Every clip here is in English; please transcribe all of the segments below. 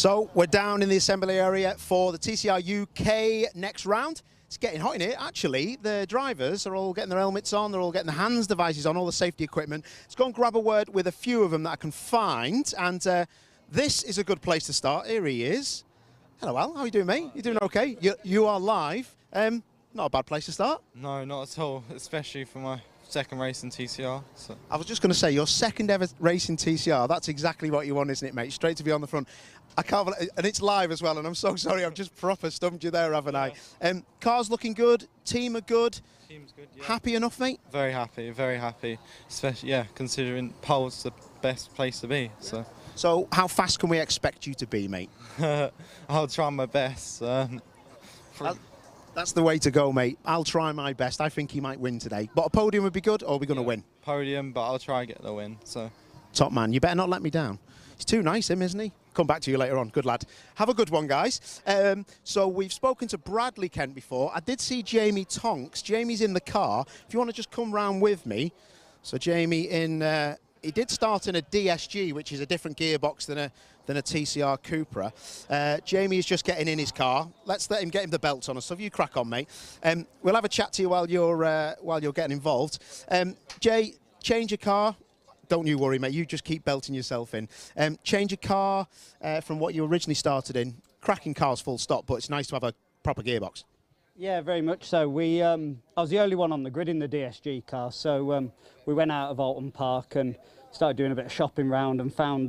So we're down in the assembly area for the TCR UK next round. It's getting hot in here. Actually, the drivers are all getting their helmets on, they're all getting their hands devices on, all the safety equipment. Let's go and grab a word with a few of them that I can find. And this is a good place to start. Here he is. Hello, Al. How are you doing, mate? You doing okay? You are live. Not a bad place to start. No, not at all, especially for my second race in TCR. So. I was just going to say, your second ever race in TCR, that's exactly what you want, isn't it, mate? Straight to be on the front. I can't believe, and it's live as well, and I'm so sorry, I've just proper stumped you there, haven't I? Car's looking good, team are good. Team's good, yeah. Happy enough, mate? Very happy, especially, yeah, considering pole's the best place to be, so. So, how fast can we expect you to be, mate? I'll try my best. That's the way to go, mate. I'll try my best. I think he might win today. But a podium would be good, or are we going to win? Podium, but I'll try and get the win, so. Top man, you better not let me down. He's too nice, him, isn't he? Come back to you later on. Good lad. Have a good one, guys. So we've spoken to Bradley Kent before. I did see Jamie Tonks. Jamie's in the car. If you want to just come round with me. So Jamie he did start in a DSG, which is a different gearbox than a TCR Cupra. Jamie is just getting in his car. Let's let him get him the belts on us. So if you crack on, mate. We'll have a chat to you while you're getting involved. Jay, change your car. Don't you worry, mate. You just keep belting yourself in. Change your car from what you originally started in. Cracking cars, full stop. But it's nice to have a proper gearbox. Yeah, very much so. I was the only one on the grid in the DSG car, so we went out of Alton Park and started doing a bit of shopping round and found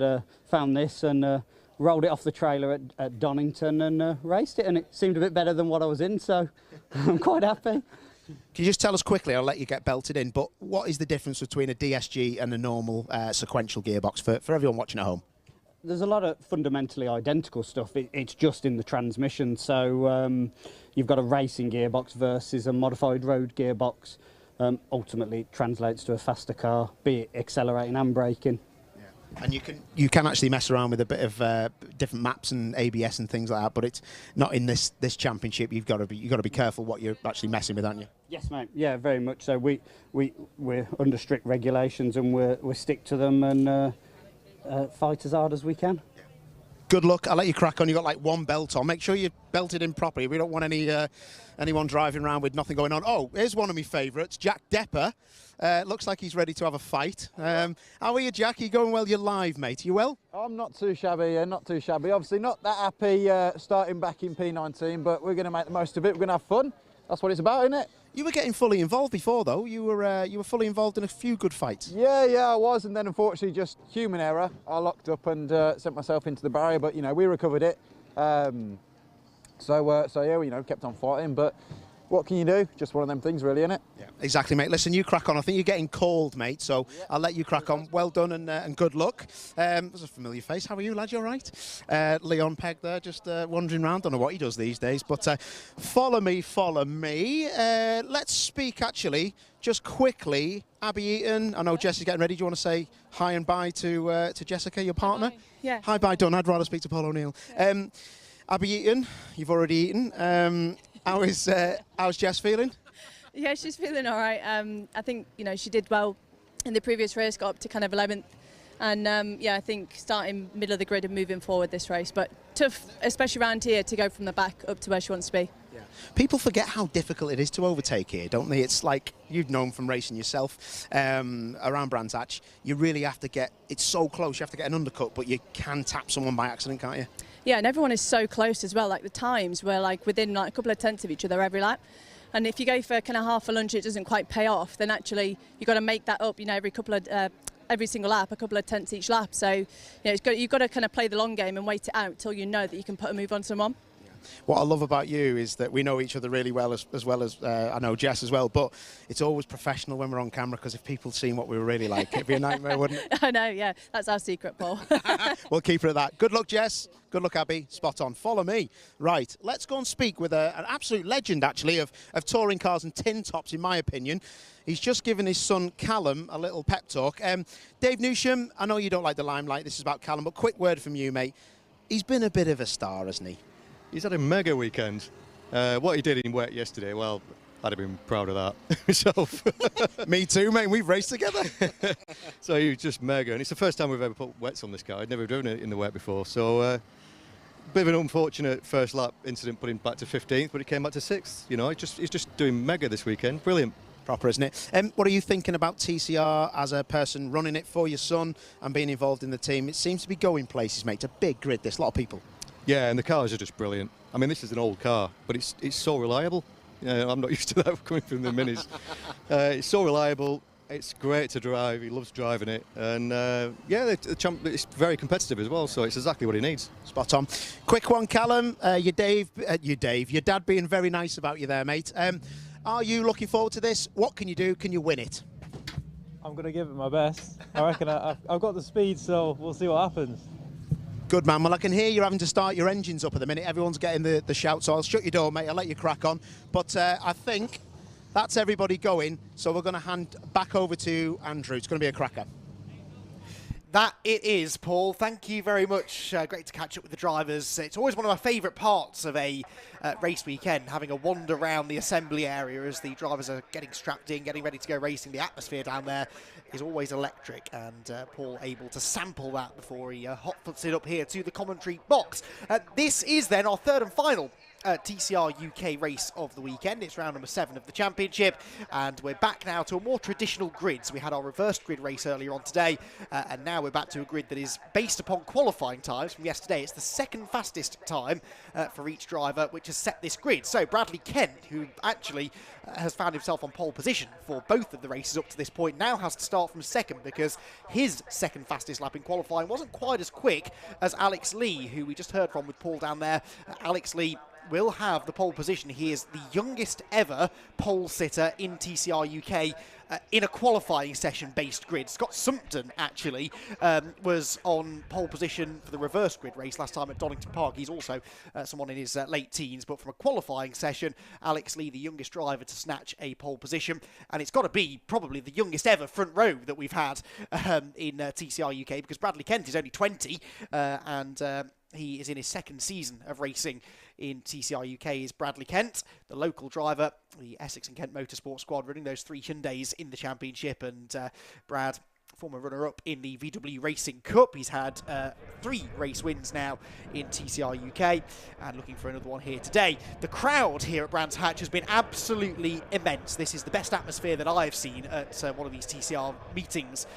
this and rolled it off the trailer at Donington and raced it, and it seemed a bit better than what I was in, so I'm quite happy. Can you just tell us quickly, I'll let you get belted in, but what is the difference between a DSG and a normal sequential gearbox for everyone watching at home? There's a lot of fundamentally identical stuff. It's just in the transmission. So you've got a racing gearbox versus a modified road gearbox. Ultimately, it translates to a faster car, be it accelerating and braking. Yeah. And you can actually mess around with a bit of different maps and ABS and things like that. But it's not in this championship. You've got to be careful what you're actually messing with, aren't you? Yes, mate. Yeah, very much so. We're under strict regulations and we stick to them and. Fight as hard as we can. Good luck. I'll let you crack on. You've got like one belt on. Make sure you belt it in properly. We don't want anyone driving around with nothing going on. Oh, here's one of my favourites, Jack Depper. Looks like he's ready to have a fight. How are you, Jack? Are you going well? You're live, mate. Are you well? I'm not too shabby, not too shabby. Obviously not that happy starting back in P19, but we're going to make the most of it. We're going to have fun. That's what it's about, isn't it? You were getting fully involved before, though. You were fully involved in a few good fights. Yeah, I was, and then unfortunately, just human error. I locked up and sent myself into the barrier, but we recovered it. So yeah, we kept on fighting. But what can you do? Just one of them things, really, isn't it? Yeah, exactly, mate. Listen, you crack on. I think you're getting cold, mate. So yeah. I'll let you crack on. Well done and good luck. There's a familiar face. How are you, lad? You all right? Leon Pegg there, just wandering around. Don't know what he does these days, but follow me. Let's speak, actually, just quickly. Abby Eaton. I know Jess is getting ready. Do you want to say hi and bye to Jessica, your partner? Hi. Yeah. Hi, bye, done. I'd rather speak to Paul O'Neill. Yeah. Abby Eaton, you've already eaten. How's Jess feeling? Yeah, she's feeling all right. I think she did well in the previous race, got up to kind of 11th, and yeah, I think starting middle of the grid and moving forward this race, but tough, especially around here, to go from the back up to where she wants to be. Yeah. People forget how difficult it is to overtake here, don't they? It's like you've known from racing yourself around Brands Hatch. You really have to it's so close. You have to get an undercut, but you can tap someone by accident, can't you? Yeah, and everyone is so close as well. Like the times were like within like a couple of tenths of each other every lap. And if you go for kind of half a lunge, it doesn't quite pay off. Then actually you've got to make that up. Every single lap, a couple of tenths each lap. So you've got to kind of play the long game and wait it out till you know that you can put a move on someone. What I love about you is that we know each other really well, as well as I know Jess as well, but it's always professional when we're on camera, because if people seen what we were really like, it'd be a nightmare, wouldn't it? I know, yeah. That's our secret, Paul. We'll keep it at that. Good luck, Jess. Good luck, Abby. Spot on. Follow me. Right, let's go and speak with an absolute legend, actually, of touring cars and tin tops, in my opinion. He's just given his son, Callum, a little pep talk. Dave Newsham, I know you don't like the limelight. This is about Callum, but quick word from you, mate. He's been a bit of a star, hasn't he? He's had a mega weekend. What he did in wet yesterday, well, I'd have been proud of that myself. Me too, mate. We've raced together. So he was just mega. And it's the first time we've ever put wets on this car. I'd never driven it in the wet before. So, bit of an unfortunate first lap incident put him back to 15th, but he came back to 6th. You know, he's just doing mega this weekend. Brilliant. Proper, isn't it? What are you thinking about TCR as a person running it for your son and being involved in the team? It seems to be going places, mate. It's a big grid. There's a lot of people. Yeah, and the cars are just brilliant. I mean, this is an old car, but it's so reliable. I'm not used to that coming from the Minis. It's so reliable. It's great to drive. He loves driving it, and it's very competitive as well. So it's exactly what he needs. Spot on. Quick one, Callum. Your dad being very nice about you there, mate. Are you looking forward to this? What can you do? Can you win it? I'm going to give it my best. I reckon I've got the speed, so we'll see what happens. Good man. Well, I can hear you're having to start your engines up at the minute. Everyone's getting the shout, so I'll shut your door, mate. I'll let you crack on. But I think that's everybody going, so we're going to hand back over to Andrew. It's going to be a cracker. That it is, Paul. Thank you very much. Great to catch up with the drivers. It's always one of my favourite parts of a race weekend, having a wander around the assembly area as the drivers are getting strapped in, getting ready to go racing. The atmosphere down there is always electric, and Paul able to sample that before he hot-foots it up here to the commentary box. This is then our third and final TCR UK race of the weekend. It's round number 7 of the championship, and we're back now to a more traditional grid. So we had our reversed grid race earlier on today, and now we're back to a grid that is based upon qualifying times from yesterday. It's the second fastest time for each driver which has set this grid. So Bradley Kent, who actually has found himself on pole position for both of the races up to this point, now has to start from second because his second fastest lap in qualifying wasn't quite as quick as Alex Lee, who we just heard from with Paul down there. Alex Lee will have the pole position. He is the youngest ever pole sitter in TCR UK in a qualifying session based grid. Scott Sumpton actually was on pole position for the reverse grid race last time at Donington Park. He's also someone in his late teens, but from a qualifying session, Alex Lee, the youngest driver to snatch a pole position, and it's got to be probably the youngest ever front row that we've had in TCR UK, because Bradley Kent is only 20 and he is in his second season of racing in TCR UK. Is Bradley Kent, the local driver, the Essex and Kent Motorsport squad, running those 3 Hyundais in the championship, and Brad, former runner-up in the VW Racing Cup. He's had 3 race wins now in TCR UK, and looking for another one here today. The crowd here at Brands Hatch has been absolutely immense. This is the best atmosphere that I've seen at one of these TCR meetings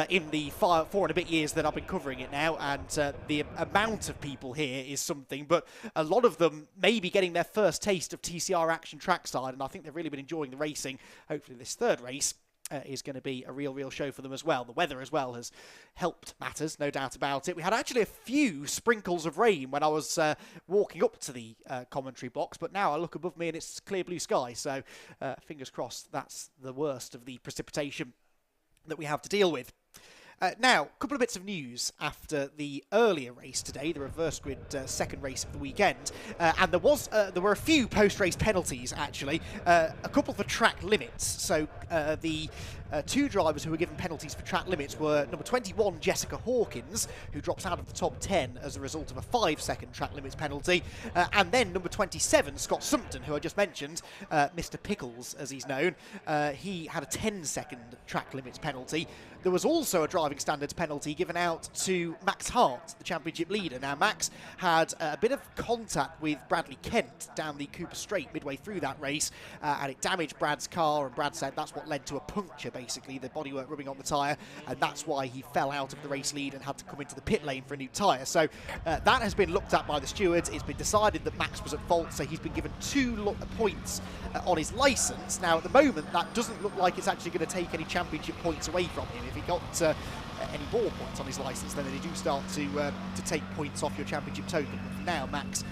in the 4 and a bit years that I've been covering it now, and the amount of people here is something, but a lot of them may be getting their first taste of TCR action trackside, and I think they've really been enjoying the racing. Hopefully this third race is going to be a real show for them as well. The weather as well has helped matters, no doubt about it. We had actually a few sprinkles of rain when I was walking up to the commentary box, but now I look above me and it's clear blue sky, so fingers crossed that's the worst of the precipitation that we have to deal with. Now, a couple of bits of news after the earlier race today, the reverse grid second race of the weekend, and there were a few post-race penalties actually, a couple for track limits. So the 2 drivers who were given penalties for track limits were number 21 Jessica Hawkins, who drops out of the top 10 as a result of a 5-second track limits penalty, and then number 27 Scott Sumpton, who I just mentioned, Mr. Pickles as he's known. He had a 10-second track limits penalty. There was also a driving standards penalty given out to Max Hart, the championship leader. Now, Max had a bit of contact with Bradley Kent down the Cooper Straight midway through that race, and it damaged Brad's car, and Brad said that's what led to a puncture, basically, the bodywork rubbing on the tyre, and that's why he fell out of the race lead and had to come into the pit lane for a new tyre. So that has been looked at by the stewards. It's been decided that Max was at fault, so he's been given 2 points on his licence. Now, at the moment, that doesn't look like it's actually going to take any championship points away from him. If he got any more points on his licence, then they do start to take points off your championship total. But for now, Max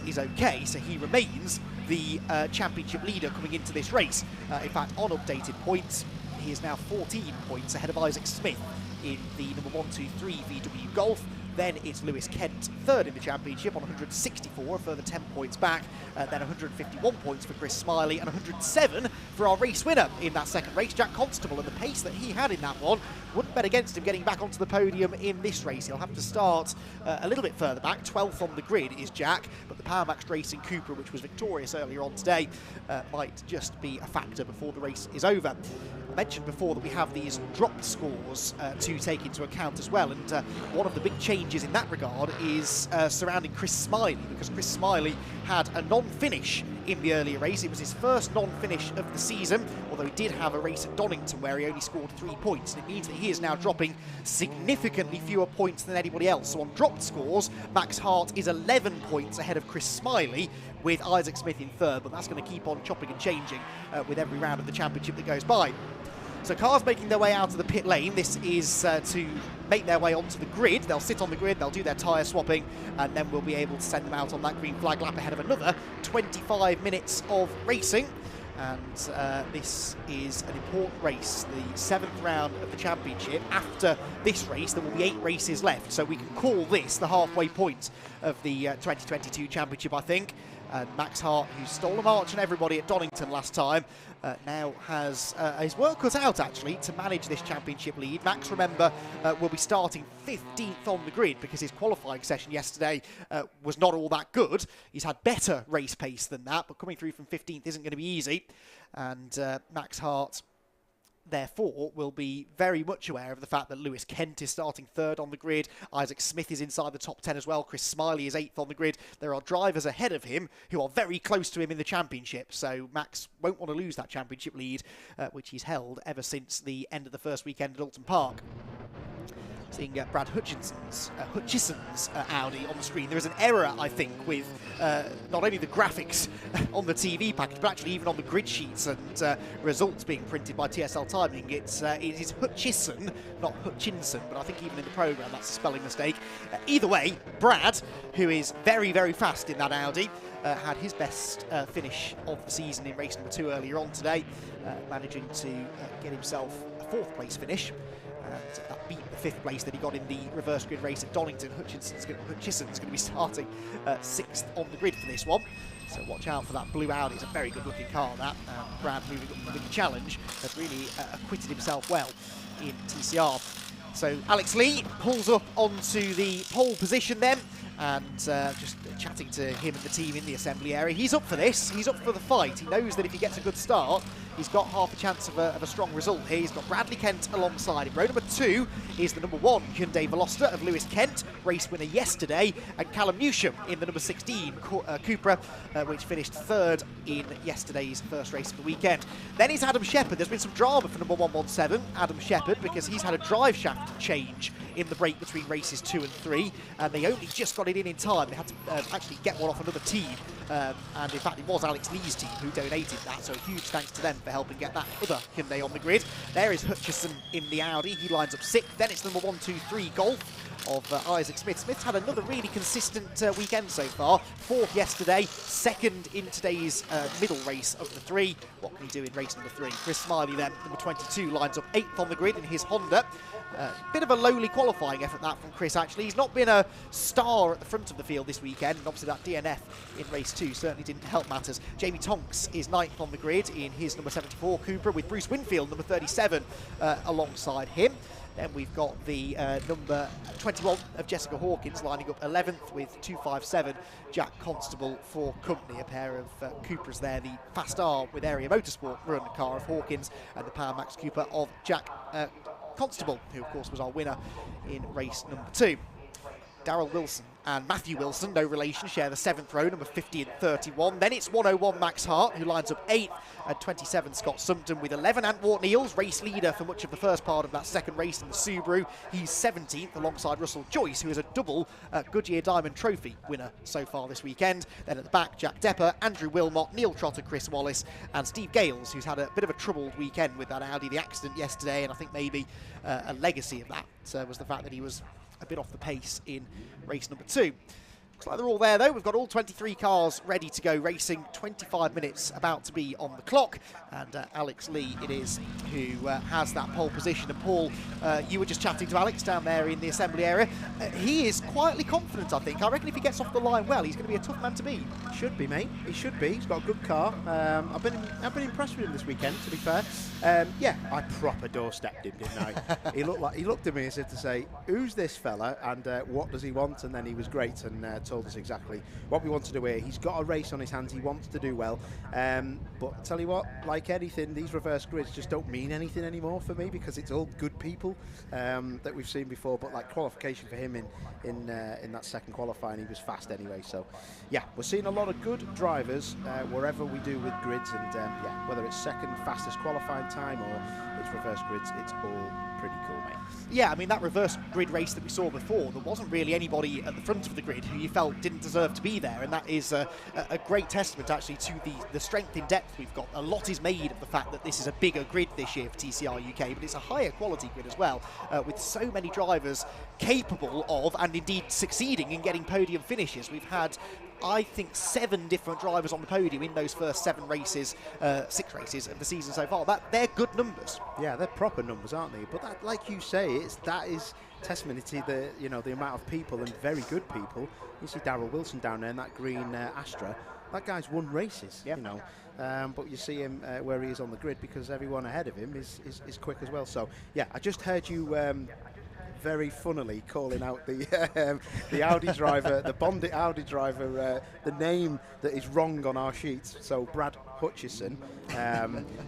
is okay, so he remains the championship leader coming into this race. In fact, on updated points, he is now 14 points ahead of Isaac Smith in the number 123 VW Golf. Then it's Lewis Kent, third in the championship on 164, a further 10 points back. Then 151 points for Chris Smiley and 107 for our race winner in that second race, Jack Constable. And the pace that he had in that one wouldn't bet against him getting back onto the podium in this race. He'll have to start a little bit further back. 12th on the grid is Jack, but the Powermax Racing Cooper, which was victorious earlier on today, might just be a factor before the race is over. I mentioned before that we have these dropped scores to take into account as well, and one of the big changes changes in that regard is surrounding Chris Smiley, because Chris Smiley had a non-finish in the earlier race. It was his first non-finish of the season, although he did have a race at Donington where he only scored 3 points, and it means that he is now dropping significantly fewer points than anybody else. So on dropped scores, Max Hart is 11 points ahead of Chris Smiley, with Isaac Smith in third, but that's going to keep on chopping and changing with every round of the championship that goes by. So cars making their way out of the pit lane. This is to make their way onto the grid. They'll sit on the grid, they'll do their tyre swapping, and then we'll be able to send them out on that green flag lap ahead of another 25 minutes of racing. And this is an important race, the 7th round of the championship. After this race, there will be 8 races left, so we can call this the halfway point of the 2022 championship, I think. And Max Hart, who stole a march on everybody at Donington last time, now has his work cut out, actually, to manage this championship lead. Max, remember, will be starting 15th on the grid because his qualifying session yesterday was not all that good. He's had better race pace than that, but coming through from 15th isn't going to be easy. And Max Hart, therefore, will be very much aware of the fact that Lewis Kent is starting 3rd on the grid. Isaac Smith is inside the top 10 as well. Chris Smiley is 8th on the grid. There are drivers ahead of him who are very close to him in the championship, so Max won't want to lose that championship lead, which he's held ever since the end of the first weekend at Alton Park. Seeing Brad Hutchison's Audi on the screen. There is an error, I think, with not only the graphics on the TV package, but actually even on the grid sheets and results being printed by TSL Timing. It is Hutchison, not Hutchinson, but I think even in the programme that's a spelling mistake. Either way, Brad, who is very, very fast in that Audi, had his best finish of the season in race number 2 earlier on today, managing to get himself a 4th place finish. And that beat the 5th place that he got in the reverse grid race at Donington. Hutchison's going to be starting 6th on the grid for this one. So watch out for that blue Audi. It's a very good looking car, that. Brad, moving up with the challenge, has really acquitted himself well in TCR. So Alex Lee pulls up onto the pole position then, and just chatting to him and the team in the assembly area. He's up for this, he's up for the fight. He knows that if he gets a good start, he's got half a chance of a strong result here. He's got Bradley Kent alongside him. Row number 2 is the number 1 Hyundai Veloster of Lewis Kent, race winner yesterday, and Callum Newsham in the number 16 Cupra, which finished 3rd in yesterday's first race of the weekend. Then is Adam Shepherd. There's been some drama for number 117, Adam Shepherd, because he's had a drive shaft change in the break between races 2 and 3, and they only just got it in time. They had to actually get one off another team, and in fact it was Alex Lee's team who donated that, so huge thanks to them for helping get that other Hyundai on the grid. There is Hutchison in the Audi. He lines up 6th. Then it's number 123 Golf of Isaac Smith. Smith's had another really consistent weekend so far. 4th yesterday, 2nd in today's middle race of the 3. What can he do in race number 3? Chris Smiley then, number 22, lines up 8th on the grid in his Honda. Bit of a lowly qualifying effort that from Chris, actually. He's not been a star at the front of the field this weekend, and obviously that DNF in race 2 certainly didn't help matters. Jamie Tonks is 9th on the grid in his number 74 Cupra, with Bruce Winfield, number 37, alongside him. Then we've got the number 21 of Jessica Hawkins lining up 11th with 257 Jack Constable for company. A pair of Cupras there, the Fast R with Area Motorsport run car of Hawkins, and the Power Max Cooper of Jack Constable, who of course was our winner in race number 2. Darryl Wilson and Matthew Wilson, no relation, share the 7th row, number 50 and 31. Then it's 101 Max Hart, who lines up 8th, and 27 Scott Sumpton, with 11 Antwort Niels, race leader for much of the first part of that second race in the Subaru. He's 17th alongside Russell Joyce, who is a double Goodyear Diamond Trophy winner so far this weekend. Then at the back, Jack Depper, Andrew Wilmot, Neil Trotter, Chris Wallace, and Steve Gales, who's had a bit of a troubled weekend with that Audi, the accident yesterday, and I think maybe a legacy of that was the fact that he was a bit off the pace in race number 2. Looks like they're all there though. We've got all 23 cars ready to go racing. 25 minutes about to be on the clock, and Alex Lee it is who has that pole position. And Paul, you were just chatting to Alex down there in the assembly area. He is quietly confident, I think. I reckon if he gets off the line well, he's going to be a tough man to beat. Should be, mate. He should be. He's got a good car. I've been impressed with him this weekend, to be fair. Yeah, I proper doorstepped him, didn't I? He looked at me as if to say, "Who's this fella, and what does he want?" And then he was great and told us exactly what we want to do here. He's got a race on his hands. He wants to do well. But I tell you what, like anything, these reverse grids just don't mean anything anymore for me because it's all good people that we've seen before. But like qualification for him in that second qualifying, he was fast anyway. So yeah, we're seeing a lot of good drivers wherever we do with grids, and yeah, whether it's second fastest qualifying time or it's reverse grids, it's all pretty cool, mate. Yeah, I mean, that reverse grid race that we saw before, there wasn't really anybody at the front of the grid who you felt didn't deserve to be there, and that is a great testament actually to the strength in depth we've got. A lot is made of the fact that this is a bigger grid this year for TCR UK, but it's a higher quality grid as well, with so many drivers capable of, and indeed succeeding in getting podium finishes. We've had, I think, 7 different drivers on the podium in those first 6 races of the season so far. They're good numbers. Yeah, they're proper numbers, aren't they? But that, like you say, that is testament to the amount of people, and very good people. You see Darrell Wilson down there in that green Astra. That guy's won races, yep. But you see him where he is on the grid because everyone ahead of him is quick as well. So yeah, I just heard you very funnily calling out the Audi driver, the Bondit Audi driver, the name that is wrong on our sheets. So Brad Hutchison,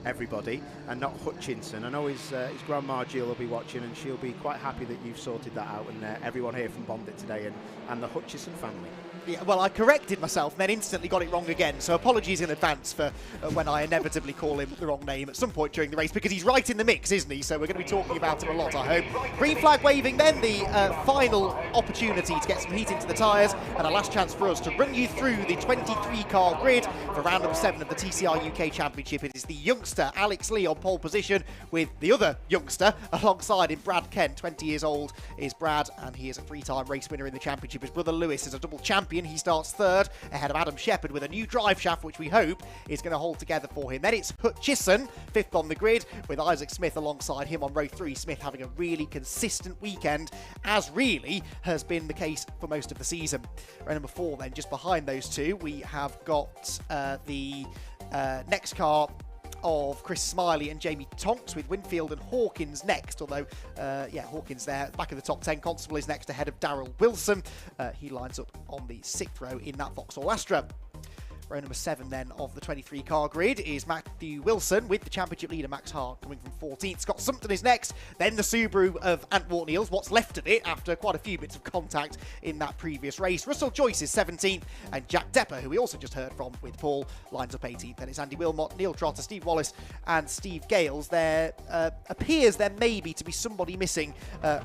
everybody, and not Hutchinson. I know his grandma Jill will be watching, and she'll be quite happy that you've sorted that out, and everyone here from Bondit today, and the Hutchison family. Yeah, well, I corrected myself, then instantly got it wrong again, so apologies in advance for when I inevitably call him the wrong name at some point during the race, because he's right in the mix, isn't he? So we're going to be talking about him a lot, I hope. Green flag waving then, the final opportunity to get some heat into the tyres, and a last chance for us to run you through the 23-car grid for round number 7 of the TCR UK Championship. It is the youngster Alex Lee on pole position, with the other youngster alongside him, Brad Kent. 20 years old is Brad, and he is a 3-time race winner in the championship. His brother Lewis is a double champion. He starts 3rd ahead of Adam Shepherd with a new drive shaft, which we hope is going to hold together for him. Then it's Hutchison, 5th on the grid, with Isaac Smith alongside him on row 3. Smith having a really consistent weekend, as really has been the case for most of the season. Row number 4 then, just behind those two, we have got the next car of Chris Smiley and Jamie Tonks, with Winfield and Hawkins next, although Hawkins there back of the top 10. Constable is next ahead of Darrell Wilson. He lines up on the 6th row in that Vauxhall Astra. Row number 7 then of the 23-car grid is Matthew Wilson, with the championship leader Max Hart coming from 14th. Scott Sumpton is next, then the Subaru of Ant Wharton-Eales, what's left of it after quite a few bits of contact in that previous race. Russell Joyce is 17th, and Jack Depper, who we also just heard from with Paul, lines up 18th. Then it's Andy Wilmot, Neil Trotter, Steve Wallace and Steve Gales. There appears there may be to be somebody missing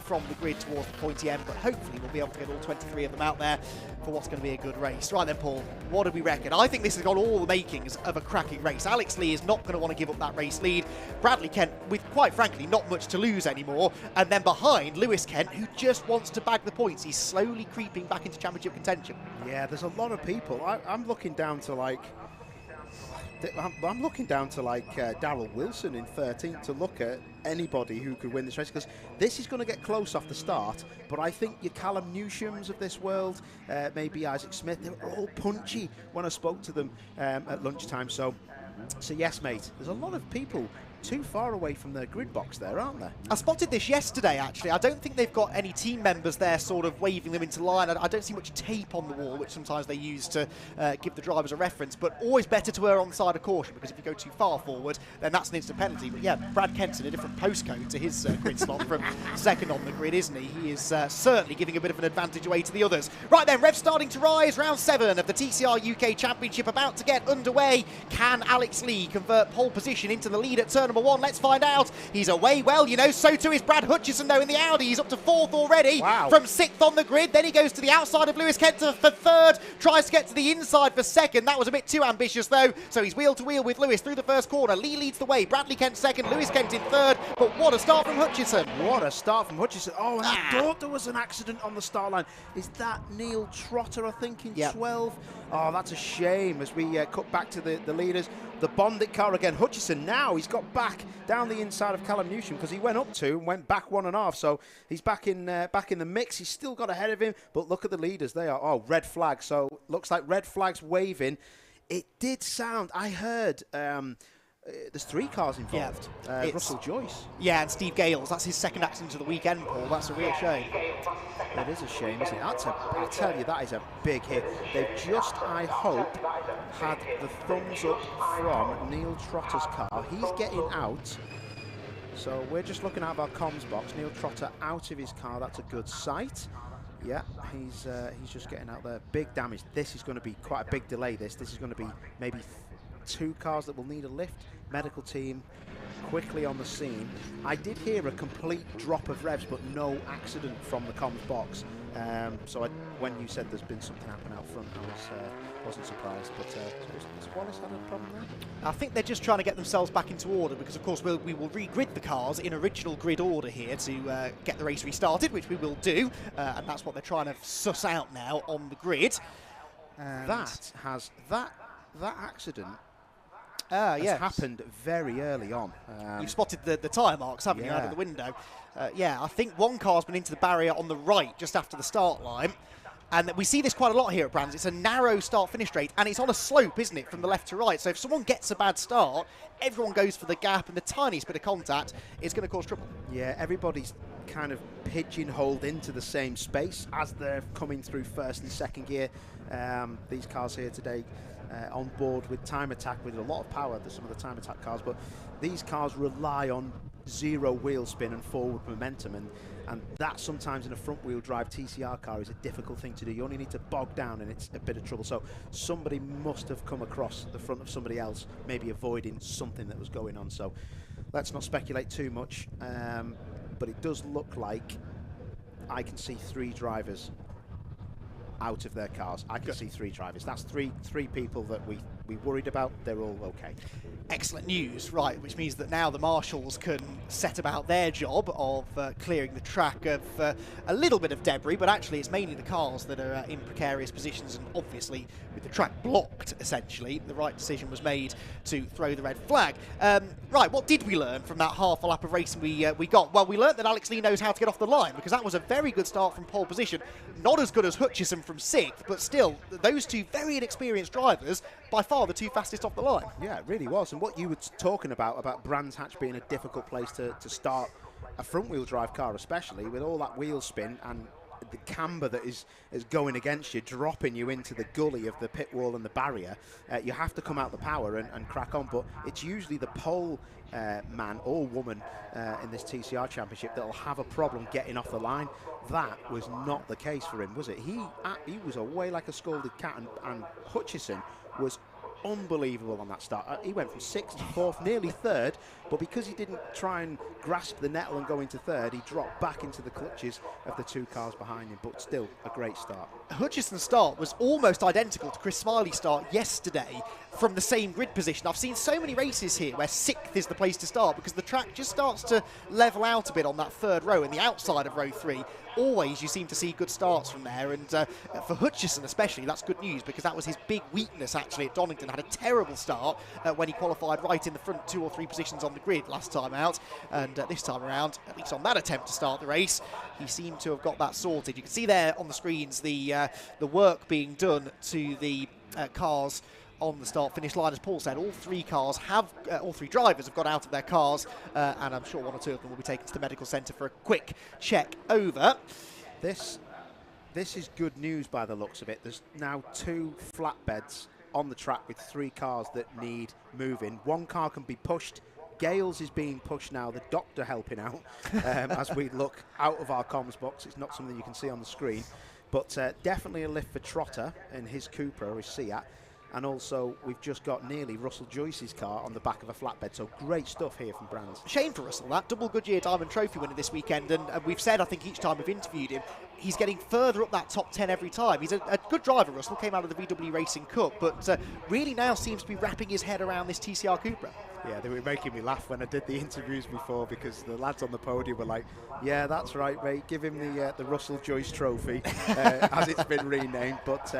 from the grid towards the pointy end, but hopefully we'll be able to get all 23 of them out there for what's going to be a good race. Right then, Paul, what do we reckon? I think this has got all the makings of a cracking race. Alex Lee is not going to want to give up that race lead. Bradley Kent, with quite frankly not much to lose anymore, and then behind Lewis Kent, who just wants to bag the points. He's slowly creeping back into championship contention. Yeah, there's a lot of people. I'm looking down to like Darrell Wilson in 13th to look at anybody who could win this race, because this is going to get close off the start. But I think your Callum Newshams of this world, maybe Isaac Smith, they were all punchy when I spoke to them at lunchtime. So yes, mate, there's a lot of people too far away from their grid box there, aren't they? I spotted this yesterday, actually. I don't think they've got any team members there sort of waving them into line. I don't see much tape on the wall, which sometimes they use to give the drivers a reference, but always better to err on the side of caution, because if you go too far forward, then that's an instant penalty. But yeah, Brad Kent's in a different postcode to his grid slot from 2nd on the grid, isn't he? He is certainly giving a bit of an advantage away to the others. Right then, revs starting to rise. Round 7 of the TCR UK Championship about to get underway. Can Alex Lee convert pole position into the lead at turn number 1? Let's find out. He's away well, so too is Brad Hutchison, though, in the Audi. He's up to 4th already. Wow. From 6th on the grid. Then he goes to the outside of Lewis Kent for 3rd. Tries to get to the inside for 2nd. That was a bit too ambitious, though. So he's wheel to wheel with Lewis through the first corner. Lee leads the way. Bradley Kent 2nd. Lewis Kent in 3rd. But what a start from Hutchison. What a start from Hutchison. Oh, and I thought there was an accident on the start line. Is that Neil Trotter, I think, in 12? Oh, that's a shame as we cut back to the leaders. The Bondit car again. Hutchison now, he's got back down the inside of Callum Newsham, because he went up 2 and went back 1.5. So he's back in the mix. He's still got ahead of him, but look at the leaders. They are, red flag. So looks like red flags waving. It did sound, I heard there's 3 cars involved. Yeah. Russell Joyce. Yeah, and Steve Gales. That's his second accident of the weekend, Paul. That's a real shame. It is a shame, isn't it? I tell you, that is a big hit. They've just, I hope, had the thumbs up from Neil Trotter's car. He's getting out. So we're just looking out of our comms box. Neil Trotter out of his car. That's a good sight. Yeah, he's just getting out there. Big damage. This is going to be quite a big delay. This is going to be maybe 2 cars that will need a lift. Medical team quickly on the scene. I did hear a complete drop of revs, but no accident from the comms box. So when you said there's been something happen out front, I wasn't surprised. But has Wallace had a problem there? I think they're just trying to get themselves back into order because, of course, we will re-grid the cars in original grid order here to get the race restarted, which we will do, and that's what they're trying to suss out now on the grid. And that accident has happened very early on. You've spotted the tyre marks, haven't you, out of the window? Yeah, I think one car's been into the barrier on the right just after the start line. And we see this quite a lot here at Brands. It's a narrow start-finish straight, and it's on a slope, isn't it, from the left to right. So if someone gets a bad start, everyone goes for the gap, and the tiniest bit of contact is going to cause trouble. Yeah, everybody's kind of pigeonholed into the same space as they're coming through first and second gear. These cars here today on board with time attack with a lot of power, some of the time attack cars, but these cars rely on 0 wheel spin and forward momentum, and that sometimes in a front wheel drive TCR car is a difficult thing to do. You only need to bog down and it's a bit of trouble. So somebody must have come across the front of somebody else, maybe avoiding something that was going on. So let's not speculate too much, but it does look like I can see 3 drivers out of their cars. I can see 3 drivers. That's three people that we worried about. They're all okay. Excellent news, right, which means that now the marshals can set about their job of clearing the track of a little bit of debris, but actually it's mainly the cars that are in precarious positions, and obviously with the track blocked, essentially, the right decision was made to throw the red flag. Right, what did we learn from that half a lap of racing we got? Well, we learned that Alex Lee knows how to get off the line, because that was a very good start from pole position. Not as good as Hutchison from 6th, but still, those 2 very inexperienced drivers, by far the 2 fastest off the line. Yeah, it really was. And what you were talking about Brands Hatch being a difficult place to start a front-wheel drive car, especially with all that wheel spin and the camber that is going against you, dropping you into the gully of the pit wall and the barrier. You have to come out the power and crack on, but it's usually the pole man or woman in this TCR championship that'll have a problem getting off the line. That was not the case for him, was it? He was away like a scalded cat, and Hutchison was unbelievable on that start. He went from 6th to 4th, nearly 3rd, but because he didn't try and grasp the nettle and go into 3rd, he dropped back into the clutches of the 2 cars behind him, but still a great start. Hutchison's start was almost identical to Chris Smiley's start yesterday from the same grid position. I've seen so many races here where 6th is the place to start because the track just starts to level out a bit on that 3rd row and the outside of row 3. Always you seem to see good starts from there, and for Hutchison especially, that's good news because that was his big weakness actually at Donington. Had a terrible start when he qualified right in the front 2 or 3 positions on the grid last time out, and this time around, at least on that attempt to start the race, he seemed to have got that sorted. You can see there on the screens the work being done to the cars on the start-finish line. As Paul said, all 3 drivers have got out of their cars, and I'm sure 1 or 2 of them will be taken to the medical centre for a quick check over. This is good news by the looks of it. There's now 2 flatbeds on the track with 3 cars that need moving. 1 car can be pushed. Gales is being pushed now, the doctor helping out as we look out of our comms box. It's not something you can see on the screen, but definitely a lift for Trotter in his Cupra or his Seat. And also, we've just got nearly Russell Joyce's car on the back of a flatbed. So great stuff here from Brands. Shame for Russell, that double Goodyear Diamond Trophy winner this weekend. And we've said, I think each time we've interviewed him, he's getting further up that top 10 every time. He's a good driver, Russell. Came out of the VW Racing Cup, but really now seems to be wrapping his head around this TCR Cupra. Yeah, they were making me laugh when I did the interviews before because the lads on the podium were like, yeah, that's right, mate. Give him the Russell Joyce Trophy, as it's been renamed. But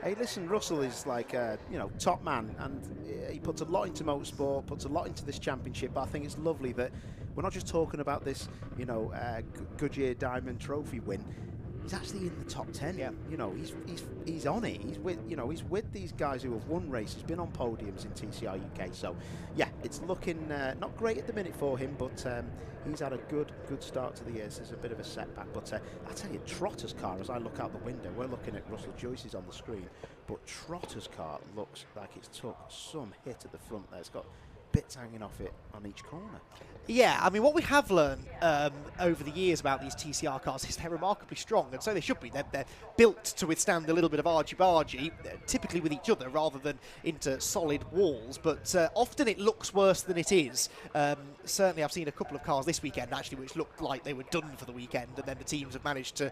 hey, listen, Russell is like top man, and he puts a lot into motorsport, puts a lot into this championship. But I think it's lovely that we're not just talking about this, Goodyear Diamond Trophy win. he's actually in the top 10. Yeah. You know, he's on it. He's with, you know, he's with these guys who have won races, been on podiums in TCR UK. So, yeah, it's looking not great at the minute for him, but he's had a good start to the year. So there's a bit of a setback. But I tell you, Trotter's car, as I look out the window, we're looking at Russell Joyce's on the screen, but Trotter's car looks like it's took some hit at the front there. It's got bits hanging off it on each corner. Yeah, I mean, what we have learned over the years about these TCR cars is they're remarkably strong, and so they should be. They're built to withstand a little bit of argy-bargy, typically with each other rather than into solid walls, but often it looks worse than it is. Certainly I've seen a couple of cars this weekend, actually, which looked like they were done for the weekend, and then the teams have managed to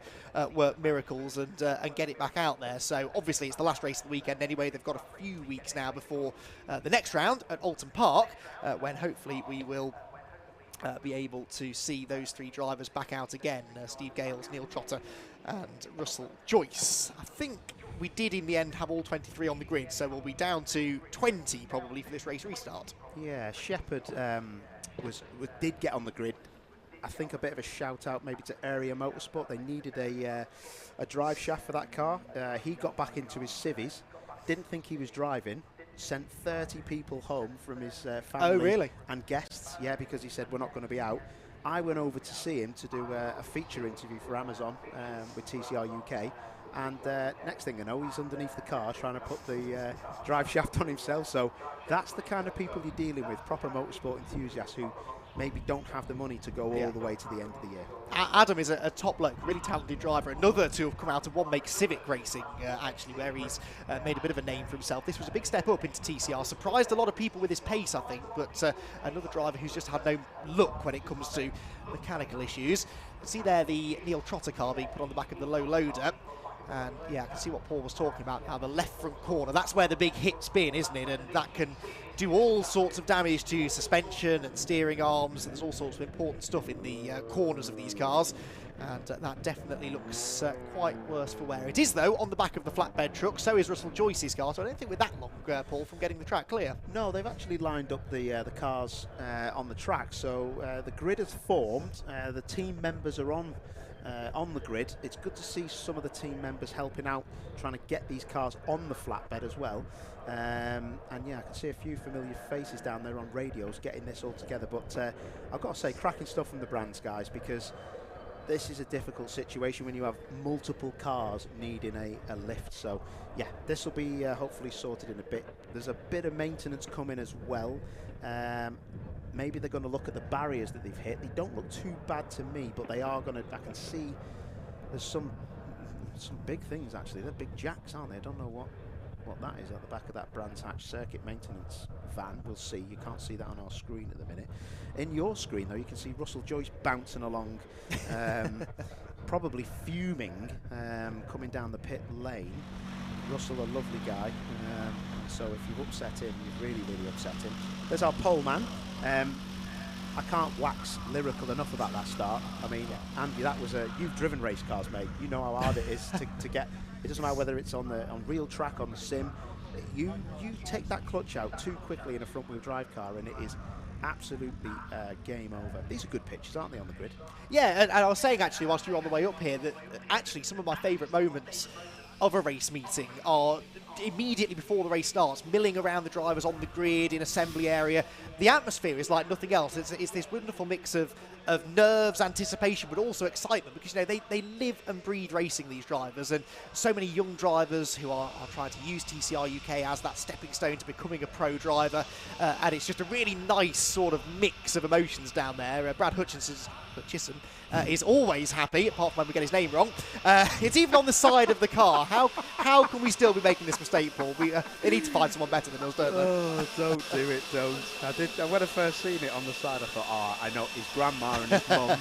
work miracles and get it back out there. So obviously it's the last race of the weekend anyway. They've got a few weeks now before the next round at Alton Park, when hopefully we will be able to see those three drivers back out again, Steve Gales, Neil Trotter and Russell Joyce. I think we did in the end have all 23 on the grid, so we'll be down to 20 probably for this race restart. Yeah, Shepherd did get on the grid. I think a bit of a shout out maybe to Area Motorsport. They needed a drive shaft for that car. He got back into his civvies, didn't think he was driving, sent 30 people home from his family and guests, because he said we're not going to be out. I went over to see him to do a feature interview for Amazon with TCR UK, and next thing I know, he's underneath the car trying to put the drive shaft on himself. So that's the kind of people you're dealing with, proper motorsport enthusiasts who maybe don't have the money to go all the way to the end of the year. Adam is a top bloke, really talented driver. Another to have come out of One Make Civic Racing, actually, where he's made a bit of a name for himself. This was a big step up into TCR. Surprised a lot of people with his pace, I think, but another driver who's just had no luck when it comes to mechanical issues. See there the Neil Trotter car being put on the back of the low loader. And yeah, I can see what Paul was talking about now, the left front corner. That's where the big hit's been, isn't it? And that can do all sorts of damage to suspension and steering arms. And there's all sorts of important stuff in the corners of these cars. And that definitely looks quite worse for wear. It is, though, on the back of the flatbed truck. So is Russell Joyce's car. So I don't think we're that long, Paul, from getting the track clear. No, they've actually lined up the cars on the track. So the grid has formed. The team members are on the grid. It's good to see some of the team members helping out, trying to get these cars on the flatbed as well. And yeah, I can see a few familiar faces down there on radios getting this all together. But I've got to say, cracking stuff from the brands, guys, because this is a difficult situation when you have multiple cars needing a lift. So yeah, this will be hopefully sorted in a bit. There's a bit of maintenance coming as well. Maybe they're going to look at the barriers that they've hit. They don't look too bad to me, but they are going to. I can see there's some big things actually. They're big jacks, aren't they? I don't know what that is at the back of that Brands Hatch circuit maintenance van. We'll see. You can't see that on our screen at the minute. In your screen though, you can see Russell Joyce bouncing along, probably fuming, coming down the pit lane. Russell, a lovely guy. So if you've upset him, you've really upset him. There's our pole man. I can't wax lyrical enough about that start. I mean, Andy, that was you've driven race cars, mate. You know how hard it is to get. It doesn't matter whether it's on real track, on the sim. You take that clutch out too quickly in a front-wheel drive car, and it is absolutely game over. These are good pitches, aren't they, on the grid? Yeah, and I was saying actually whilst you were on the way up here that actually some of my favourite moments of a race meeting are immediately before the race starts, milling around the drivers on the grid in assembly area. The atmosphere is like nothing else. It's this wonderful mix of nerves, anticipation, but also excitement, because you know they live and breathe racing, these drivers, and so many young drivers who are trying to use TCR UK as that stepping stone to becoming a pro driver, and it's just a really nice sort of mix of emotions down there. Brad Hutchison is always happy, apart from when we get his name wrong. It's even on the side of the car. How can we still be making this mistake, Paul? They need to find someone better than us, don't they? Oh, don't do it, don't. When I first seen it on the side, I thought, I know his grandma and his mum.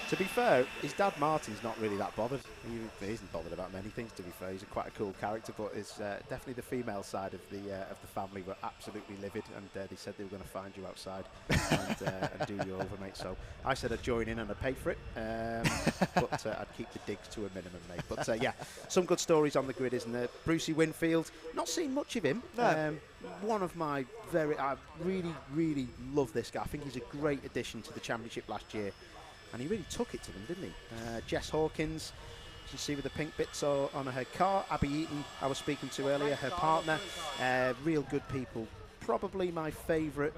To be fair, his dad Martin's not really that bothered. He isn't bothered about many things, to be fair. He's quite a cool character, but it's definitely the female side of the family were absolutely livid, and they said they were going to find you outside and do you over, mate. So I said I'd join in and I'd pay for it, but I'd keep the digs to a minimum, mate. But yeah, some good stories on the grid, isn't there? Brucey Winfield, not seen much of him. No. One of my I really love this guy. I think he's a great addition to the championship last year. And he really took it to them, didn't he? Jess Hawkins, can see with the pink bits on her car. Abby Eaton, I was speaking to earlier, her partner. Real good people. Probably my favourite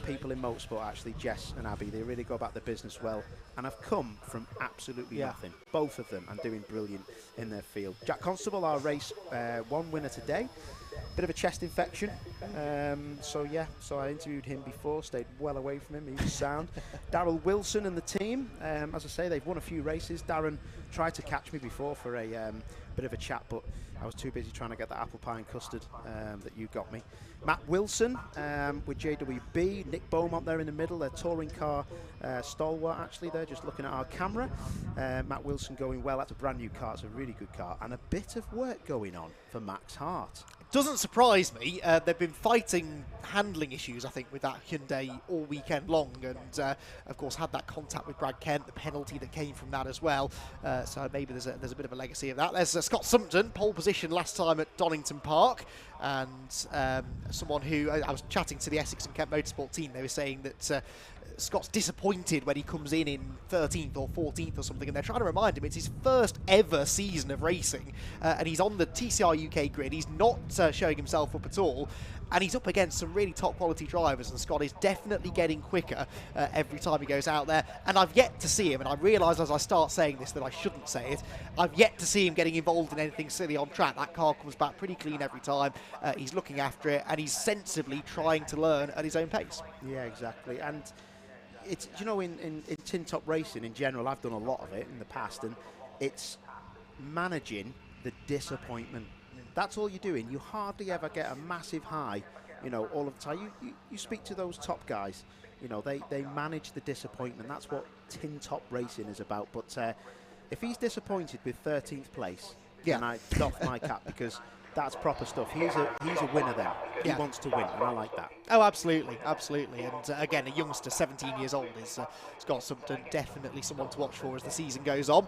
people in motorsport, actually, Jess and Abby. They really go about their business well and have come from absolutely nothing. Both of them, and doing brilliant in their field. Jack Constable, our race 1 winner today. Bit of a chest infection, so I interviewed him before, stayed well away from him, he was sound. Darryl Wilson and the team, as I say, they've won a few races. Darren tried to catch me before for a bit of a chat, but I was too busy trying to get that apple pie and custard that you got me. Matt Wilson with JWB, Nick Beaumont there in the middle, their touring car stalwart actually there, just looking at our camera. Matt Wilson going well, that's a brand new car, it's a really good car, and a bit of work going on for Max Hart. Doesn't surprise me. They've been fighting handling issues, I think, with that Hyundai all weekend long, and of course had that contact with Brad Kent, the penalty that came from that as well. So maybe there's a bit of a legacy of that. There's Scott Sumpton, pole position last time at Donington Park, and someone who I was chatting to the Essex and Kent Motorsport team. They were saying that Scott's disappointed when he comes in 13th or 14th or something, and they're trying to remind him it's his first ever season of racing, and he's on the TCR UK grid. He's not showing himself up at all, and he's up against some really top quality drivers, and Scott is definitely getting quicker every time he goes out there. And I've yet to see him, and I realise as I start saying this that I shouldn't say it, I've yet to see him getting involved in anything silly on track. That car comes back pretty clean every time. He's looking after it, and he's sensibly trying to learn at his own pace. Yeah, exactly. And it's, you know, in tin top racing in general, I've done a lot of it in the past, and it's managing the disappointment. That's all you're doing. You hardly ever get a massive high, you know, all of the time. You speak to those top guys, you know, they manage the disappointment. That's what tin top racing is about. But if he's disappointed with 13th place, then I doff my cap, because that's proper stuff. He's a winner then. He wants to win, and I like that. Oh, absolutely, absolutely. And again, a youngster, 17 years old, is Scott Sumpton, definitely someone to watch for as the season goes on.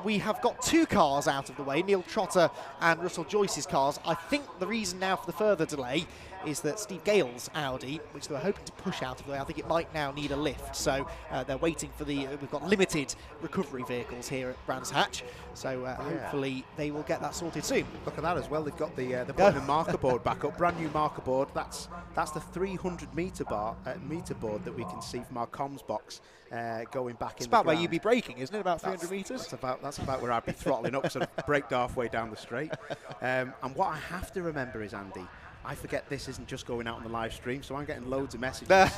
We have got 2 cars out of the way, Neil Trotter and Russell Joyce's cars. I think the reason now for the further delay is that Steve Gale's Audi, which they were hoping to push out of the way, I think it might now need a lift. So they're waiting for we've got limited recovery vehicles here at Brands Hatch. So hopefully they will get that sorted soon. Look at that as well. They've got they're putting a marker board back up, brand new marker board. That's the 300 meter board that we can see from our comms box going back. It's about where you'd be braking, isn't it? About 300 meters. That's about where I'd be throttling up, sort of braked halfway down the straight. And what I have to remember is, Andy, I forget this isn't just going out on the live stream, so I'm getting loads of messages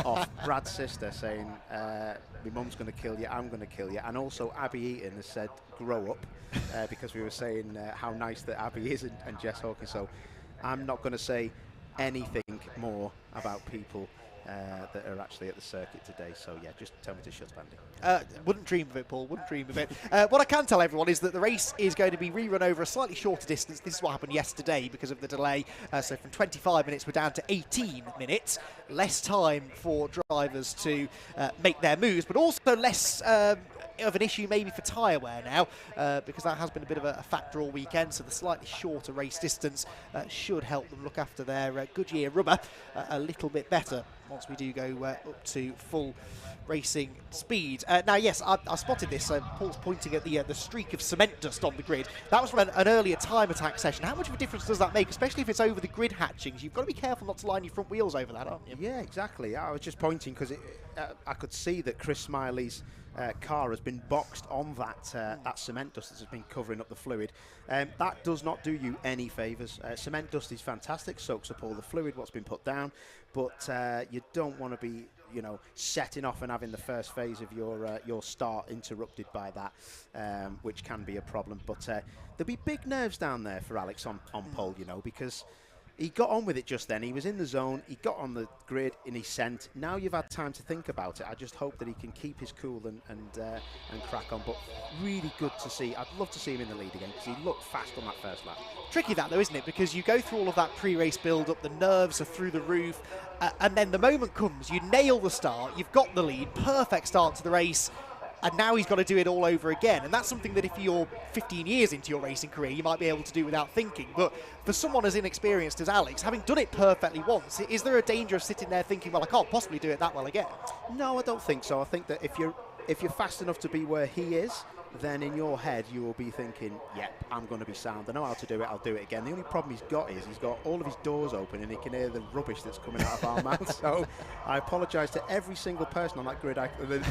off Brad's sister saying, my mum's going to kill you, I'm going to kill you. And also Abby Eaton has said, grow up, because we were saying how nice that Abby is and Jess Hawkins. So I'm not going to say anything more about people that are actually at the circuit today. So yeah, just tell me to shut, Andy. Wouldn't dream of it, Paul, wouldn't dream of it. What I can tell everyone is that the race is going to be rerun over a slightly shorter distance. This is what happened yesterday because of the delay. So from 25 minutes we're down to 18 minutes. Less time for drivers to make their moves, but also less of an issue maybe for tyre wear now, because that has been a bit of a factor all weekend. So the slightly shorter race distance should help them look after their Goodyear rubber a little bit better once we do go up to full racing speed. Now, yes, I spotted this. Paul's pointing at the streak of cement dust on the grid. That was from an earlier time attack session. How much of a difference does that make, especially if it's over the grid hatchings? You've got to be careful not to line your front wheels over that, aren't you? Yeah, exactly. I was just pointing because I could see that Chris Smiley's car has been boxed on that cement dust that has been covering up the fluid. That does not do you any favours. Cement dust is fantastic, soaks up all the fluid, what's been put down, but you don't want to be, you know, setting off and having the first phase of your start interrupted by that, which can be a problem. But there'll be big nerves down there for Alex on pole, you know, because he got on with it just then. He was in the zone, he got on the grid and he sent. Now you've had time to think about it. I just hope that he can keep his cool and crack on. But really good to see. I'd love to see him in the lead again because he looked fast on that first lap. Tricky that though, isn't it? Because you go through all of that pre-race build-up, the nerves are through the roof, and then the moment comes, you nail the start, you've got the lead, perfect start to the race, and now he's got to do it all over again. And that's something that if you're 15 years into your racing career, you might be able to do without thinking. But for someone as inexperienced as Alex, having done it perfectly once, is there a danger of sitting there thinking, well, I can't possibly do it that well again? No, I don't think so. I think that if you're fast enough to be where he is, then in your head you will be thinking, yep, I'm going to be sound. I know how to do it, I'll do it again. The only problem he's got is he's got all of his doors open and he can hear the rubbish that's coming out of our mouths. So I apologise to every single person on that grid.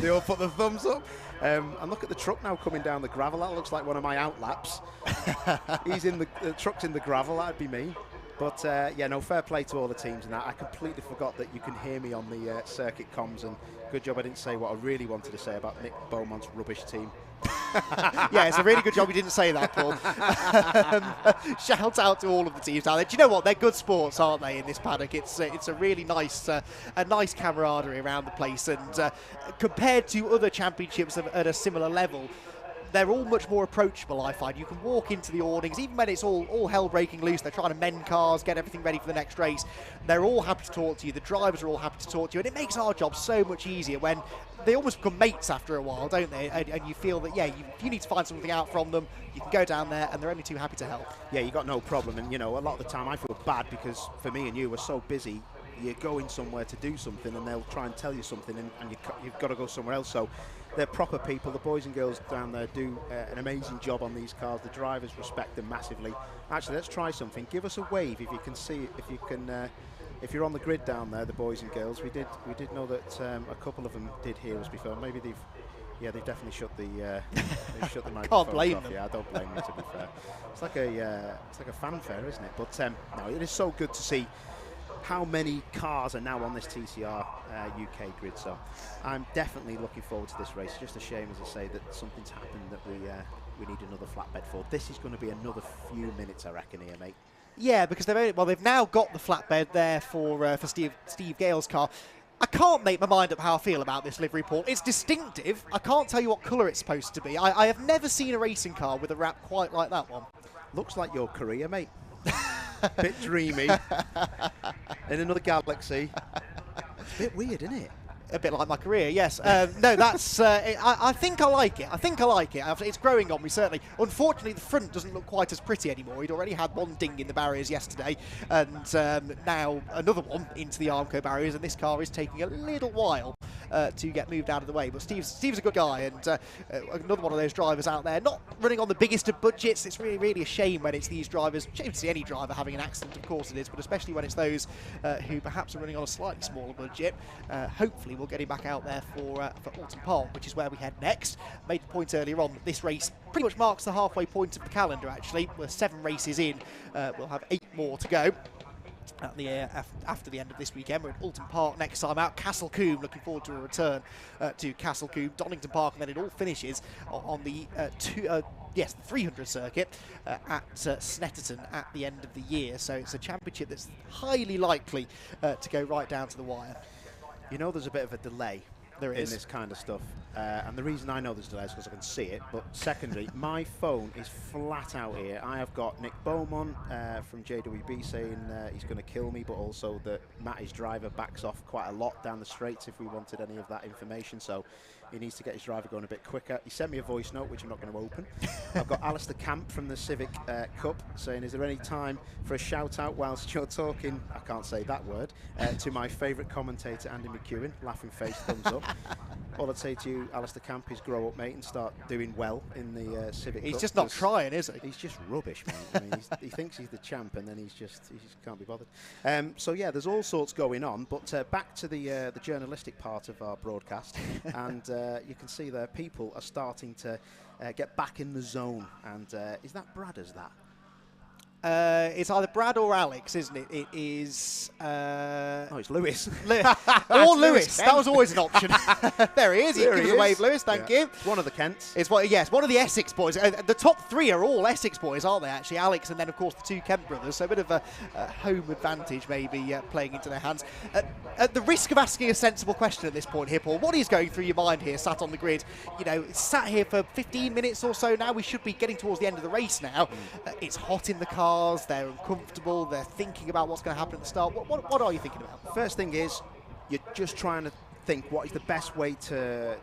They all put the thumbs up. And look at the truck now coming down the gravel. That looks like one of my outlaps. He's in the truck's in the gravel, that'd be me. But yeah, no, fair play to all the teams and that. I completely forgot that you can hear me on the circuit comms, and good job I didn't say what I really wanted to say about Nick Beaumont's rubbish team. Yeah, it's a really good job you didn't say that, Paul. Shout out to all of the teams out there. Do you know what? They're good sports, aren't they, in this paddock? It's a really nice camaraderie around the place, and compared to other championships at a similar level, they're all much more approachable, I find. You can walk into the awnings, even when it's all hell breaking loose, they're trying to mend cars, get everything ready for the next race. They're all happy to talk to you, the drivers are all happy to talk to you, and it makes our job so much easier when they almost become mates after a while, don't they? And you feel that, yeah, you need to find something out from them, you can go down there, and they're only too happy to help. Yeah, you got no problem, and, you know, a lot of the time I feel bad because for me and you, we're so busy. You're going somewhere to do something and they'll try and tell you something and you've got to go somewhere else. So they're proper people. The boys and girls down there do an amazing job on these cars. The drivers respect them massively. Actually, let's try something. Give us a wave if you can see, if you're on the grid down there, the boys and girls. We did know that a couple of them did hear us before. Maybe they've definitely shut the microphones Can't blame off. them. Yeah, I don't blame them, to be fair. It's like a fanfare, isn't it? But no, it is so good to see how many cars are now on this TCR UK grid. So I'm definitely looking forward to this race. Just a shame, as I say, that something's happened that we need another flatbed for. This is going to be another few minutes, I reckon, here, mate. Yeah, because they've now got the flatbed there for Steve Gale's car. I can't make my mind up how I feel about this livery, Paul. It's distinctive. I can't tell you what colour it's supposed to be. I have never seen a racing car with a wrap quite like that one. Looks like your career, mate. Bit dreamy. In another galaxy. It's a bit weird, isn't it? A bit like my career, yes. No, that's. I think I like it. It's growing on me, certainly. Unfortunately, the front doesn't look quite as pretty anymore. He'd already had one ding in the barriers yesterday, and now another one into the Armco barriers. And this car is taking a little while to get moved out of the way. But Steve's a good guy, and another one of those drivers out there, not running on the biggest of budgets. It's really a shame when it's these drivers. Shame to see any driver having an accident, of course it is, but especially when it's those who perhaps are running on a slightly smaller budget. Hopefully we'll get him back out there for Alton Park, which is where we head next. Made the point earlier on that this race pretty much marks the halfway point of the calendar, actually. We're 7 races in. We'll have 8 more to go. After the end of this weekend, we're at Alton Park next time out. Castle Combe, looking forward to a return to Castle Combe, Donington Park, and then it all finishes on the 300 circuit at Snetterton at the end of the year. So it's a championship that's highly likely to go right down to the wire. You know, there's a bit of a delay in this kind of stuff. And the reason I know there's a delay is because I can see it. But secondly, my phone is flat out here. I have got Nick Beaumont from JWB saying he's going to kill me, but also that Matt, his driver, backs off quite a lot down the straights if we wanted any of that information. So he needs to get his driver going a bit quicker. He sent me a voice note, which I'm not going to open. I've got Alistair Camp from the Civic Cup saying, is there any time for a shout out whilst you're talking, I can't say that word, to my favourite commentator, Andy McEwen, laughing face, thumbs up. All I'd say to you, Alistair Camp, is grow up, mate, and start doing well in the Civic Cup. He's just not trying, is he? He's just rubbish, mate. I mean, he thinks he's the champ, and then he just can't be bothered. So yeah, there's all sorts going on. But back to the journalistic part of our broadcast, and you can see there people are starting to get back in the zone. And is that Brad? Is that? It's either Brad or Alex, isn't it? It is... oh, it's Lewis. Or Lewis. That was always an option. There he is. Give us a wave, Lewis. Thank you. It's one of the Kents. It's one of the Essex boys. The top 3 are all Essex boys, aren't they, actually? Alex and then, of course, the 2 Kent brothers. So a bit of a home advantage maybe playing into their hands. At the risk of asking a sensible question at this point here, Paul, what is going through your mind here, sat on the grid? You know, it's sat here for 15 minutes or so now. We should be getting towards the end of the race now. It's hot in the car. They're uncomfortable, they're thinking about what's going to happen at the start. What are you thinking about? First thing is, you're just trying to think what is the best way to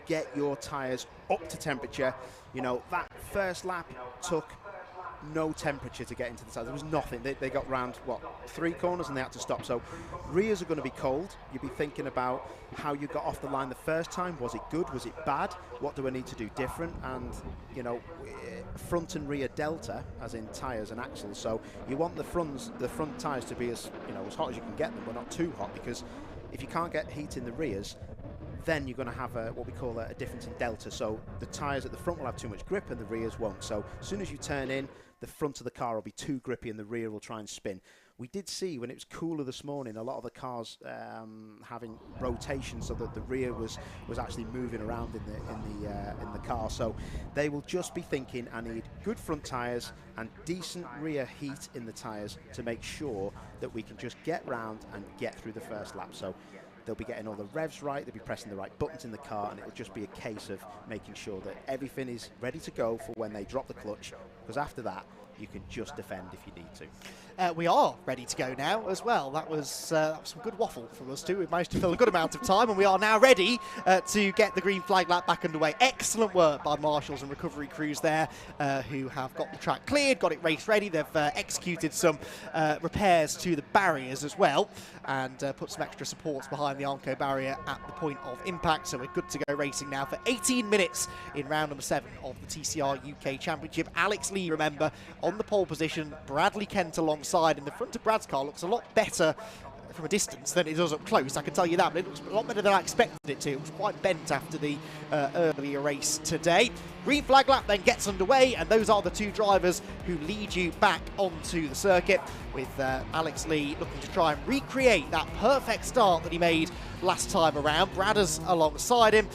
get your tyres up to temperature. You know, that first lap took no temperature to get into the tyres. There was nothing. They got round, 3 corners and they had to stop. So rears are going to be cold. You'll be thinking about how you got off the line the first time. Was it good? Was it bad? What do I need to do different? And, you know, front and rear delta, as in tyres and axles. So you want the front tyres to be as hot as you can get them, but not too hot, because if you can't get heat in the rears, then you're going to have what we call a difference in delta. So the tyres at the front will have too much grip and the rears won't. So as soon as you turn in, the front of the car will be too grippy and the rear will try and spin. We did see when it was cooler this morning, a lot of the cars having rotation, so that the rear was actually moving around in the car. So they will just be thinking, I need good front tyres and decent rear heat in the tyres to make sure that we can just get round and get through the first lap. So they'll be getting all the revs right, they'll be pressing the right buttons in the car, and it'll just be a case of making sure that everything is ready to go for when they drop the clutch, because after that, you can just defend if you need to. We are ready to go now as well. That was some good waffle from us too. We've managed to fill a good amount of time, and we are now ready to get the green flag lap back underway. Excellent work by marshals and recovery crews there, who have got the track cleared, got it race ready. They've executed some repairs to the barriers as well, and put some extra supports behind the Armco barrier at the point of impact. So we're good to go racing now for 18 minutes in round number 7 of the TCR UK Championship. Alex Lee, remember, on the pole position, Bradley Kent alongside, and the front of Brad's car looks a lot better from a distance than it does up close, I can tell you that, but it looks a lot better than I expected it to. It was quite bent after the earlier race today. Green flag lap then gets underway, and those are the 2 drivers who lead you back onto the circuit, with Alex Lee looking to try and recreate that perfect start that he made last time around. Bradders alongside him.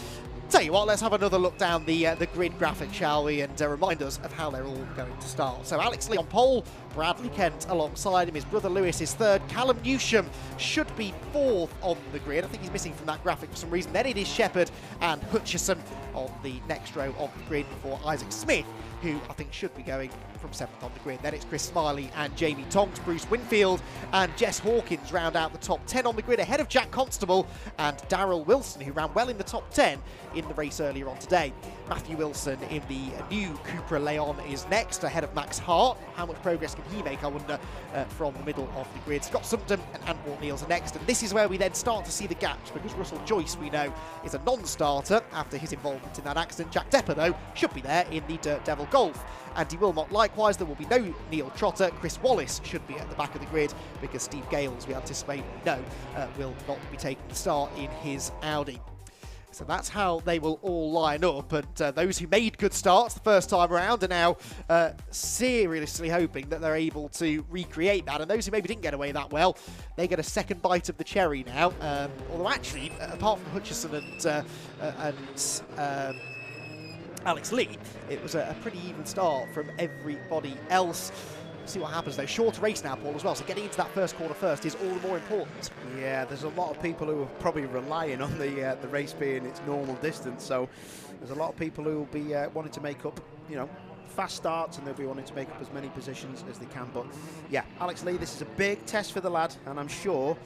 Tell you what, let's have another look down the grid graphic, shall we, and remind us of how they're all going to start. So Alex Lee on pole, Bradley Kent alongside him, his brother Lewis is 3rd, Callum Newsham should be 4th on the grid. I think he's missing from that graphic for some reason. Then it is Shepherd and Hutchison on the next row of the grid before Isaac Smith, who I think should be going from 7th on the grid. Then it's Chris Smiley and Jamie Tonks. Bruce Winfield and Jess Hawkins round out the top 10 on the grid, ahead of Jack Constable and Darryl Wilson, who ran well in the top 10 in the race earlier on today. Matthew Wilson in the new Cupra Leon is next, ahead of Max Hart. How much progress can he make, I wonder, from the middle of the grid? Scott Sumpton and Antwort Niels are next, and this is where we then start to see the gaps, because Russell Joyce, we know, is a non-starter after his involvement in that accident. Jack Depper, though, should be there in the Dirt Devil Golf. Andy Wilmot likewise. There will be no Neil Trotter. Chris Wallace should be at the back of the grid, because Steve Gales, we anticipate, will not be taking the start in his Audi. So that's how they will all line up, and those who made good starts the first time around are now seriously hoping that they're able to recreate that, and those who maybe didn't get away that well, they get a second bite of the cherry now. Although actually, apart from Hutchison and Alex Lee, it was a pretty even start from everybody else. See what happens though. Short race now, Paul, as well, so getting into that first corner first is all the more important. Yeah, there's a lot of people who are probably relying on the race being its normal distance, so there's a lot of people who will be wanting to make up, fast starts, and they'll be wanting to make up as many positions as they can. But yeah, Alex Lee, this is a big test for the lad, and I'm sure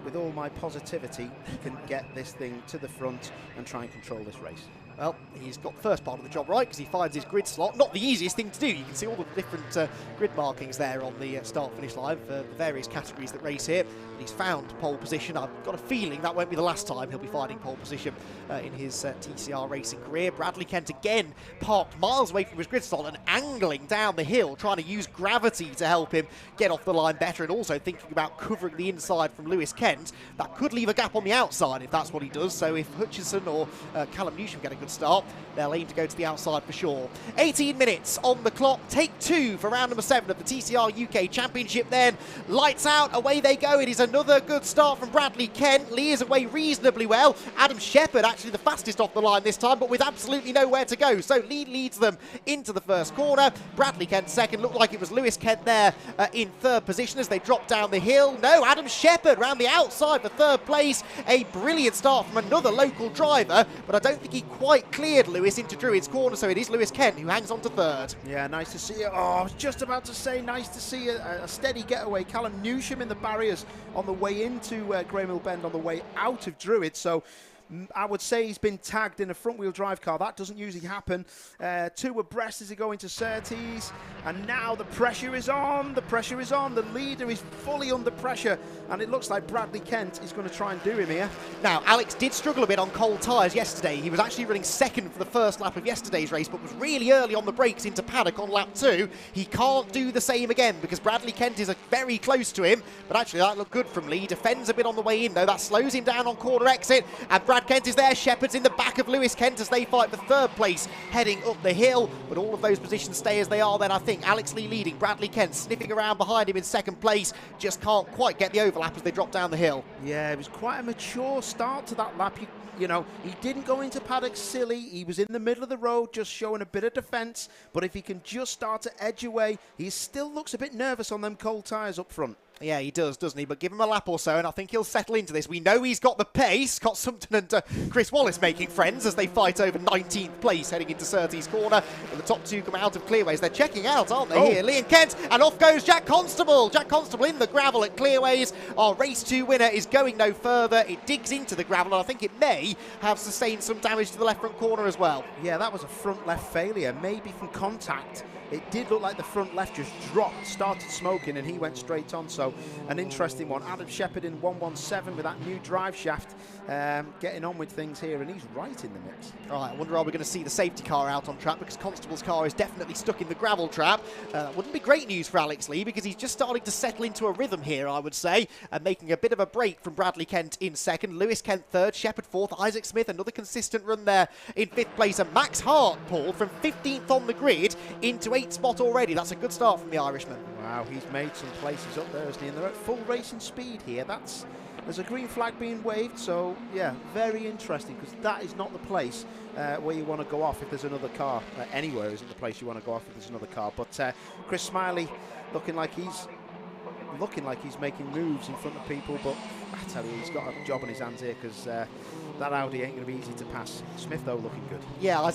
with all my positivity, he can get this thing to the front and try and control this race. Well, he's got the first part of the job right, because he finds his grid slot. Not the easiest thing to do. You can see all the different grid markings there on the start-finish line for the various categories that race here. But he's found pole position. I've got a feeling that won't be the last time he'll be finding pole position in his TCR racing career. Bradley Kent again parked miles away from his grid slot and angling down the hill, trying to use gravity to help him get off the line better, and also thinking about covering the inside from Lewis Kent. That could leave a gap on the outside if that's what he does. So if Hutchison or Callum Newsham get a good start, they'll aim to go to the outside for sure. 18 minutes on the clock. Take 2 for round number 7 of the TCR UK Championship then. Lights out, away they go. It is another good start from Bradley Kent. Lee is away reasonably well. Adam Shepherd actually the fastest off the line this time, but with absolutely nowhere to go. So Lee leads them into the first corner. Bradley Kent second. Looked like it was Lewis Kent there in 3rd position as they drop down the hill. No, Adam Shepherd round the outside for 3rd place. A brilliant start from another local driver, but I don't think he quite cleared Lewis into Druid's corner, so it is Lewis Kent who hangs on to 3rd. Yeah, nice to see it. Oh, I was just about to say, nice to see a steady getaway. Callum Newsham in the barriers on the way into Graham Hill Bend, on the way out of Druid. So I would say he's been tagged in a front-wheel drive car. That doesn't usually happen. 2 abreast as they go into Surtees. And now the pressure is on. The pressure is on. The leader is fully under pressure. And it looks like Bradley Kent is going to try and do him here. Now, Alex did struggle a bit on cold tyres yesterday. He was actually running second for the first lap of yesterday's race, but was really early on the brakes into paddock on lap 2. He can't do the same again because Bradley Kent is very close to him. But actually, that looked good from Lee. Defends a bit on the way in, though. That slows him down on corner exit. And Brad Kent is there. Shepherd's in the back of Lewis Kent as they fight for third place, heading up the hill. But all of those positions stay as they are then, I think. Alex Lee leading. Bradley Kent sniffing around behind him in second place. Just can't quite get the overlap as they drop down the hill. Yeah, it was quite a mature start to that lap. You know, he didn't go into paddock silly. He was in the middle of the road, just showing a bit of defence. But if he can just start to edge away, he still looks a bit nervous on them cold tyres up front. Yeah, he does, doesn't he? But give him a lap or so, and I think he'll settle into this. We know he's got the pace. Scott Sumpton and Chris Wallace making friends as they fight over 19th place heading into Surtees corner. And the top 2 come out of clearways. They're checking out, aren't they, here? Lee and Kent, and off goes Jack Constable. Jack Constable in the gravel at clearways. Our race 2 winner is going no further. It digs into the gravel, and I think it may have sustained some damage to the left front corner as well. Yeah, that was a front left failure, maybe from contact. It did look like the front left just dropped, started smoking, and he went straight on. So an interesting one. Adam Shepherd in 117 with that new drive shaft, getting on with things here, and he's right in the mix. All right, I wonder, are we going to see the safety car out on track, because Constable's car is definitely stuck in the gravel trap. That wouldn't be great news for Alex Lee, because he's just starting to settle into a rhythm here, I would say, and making a bit of a break from Bradley Kent in second, Lewis Kent third, Shepherd fourth, Isaac Smith, another consistent run there in fifth place, and Max Hart, Paul, from 15th on the grid into 8th spot already. That's a good start from the Irishman. Wow, he's made some places up there, hasn't he? And they're at full racing speed here. There's a green flag being waved, so yeah, very interesting, because that is not the place where you want to go off if there's another car. Anywhere isn't the place you want to go off if there's another car. But Chris Smiley looking like he's making moves in front of people, but I tell you, he's got a job on his hands here, because that Audi ain't going to be easy to pass. Smith, though, looking good. Yeah,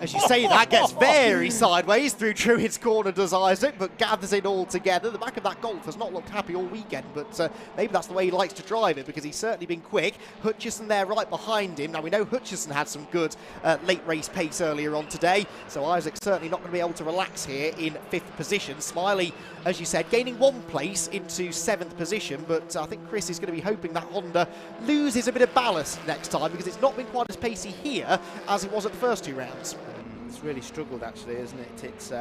as you say, that gets very sideways through Druid's corner, does Isaac, but gathers it all together. The back of that Golf has not looked happy all weekend, but maybe that's the way he likes to drive it, because he's certainly been quick. Hutchison there right behind him. Now, we know Hutchison had some good late race pace earlier on today, so Isaac's certainly not going to be able to relax here in 5th position. Smiley, as you said, gaining 1 place into 7th position, but I think Chris is going to be hoping that Honda loses a bit of ballast next time, because it's not been quite as pacey here as it was at the first 2 rounds. It's really struggled, actually, isn't it? It's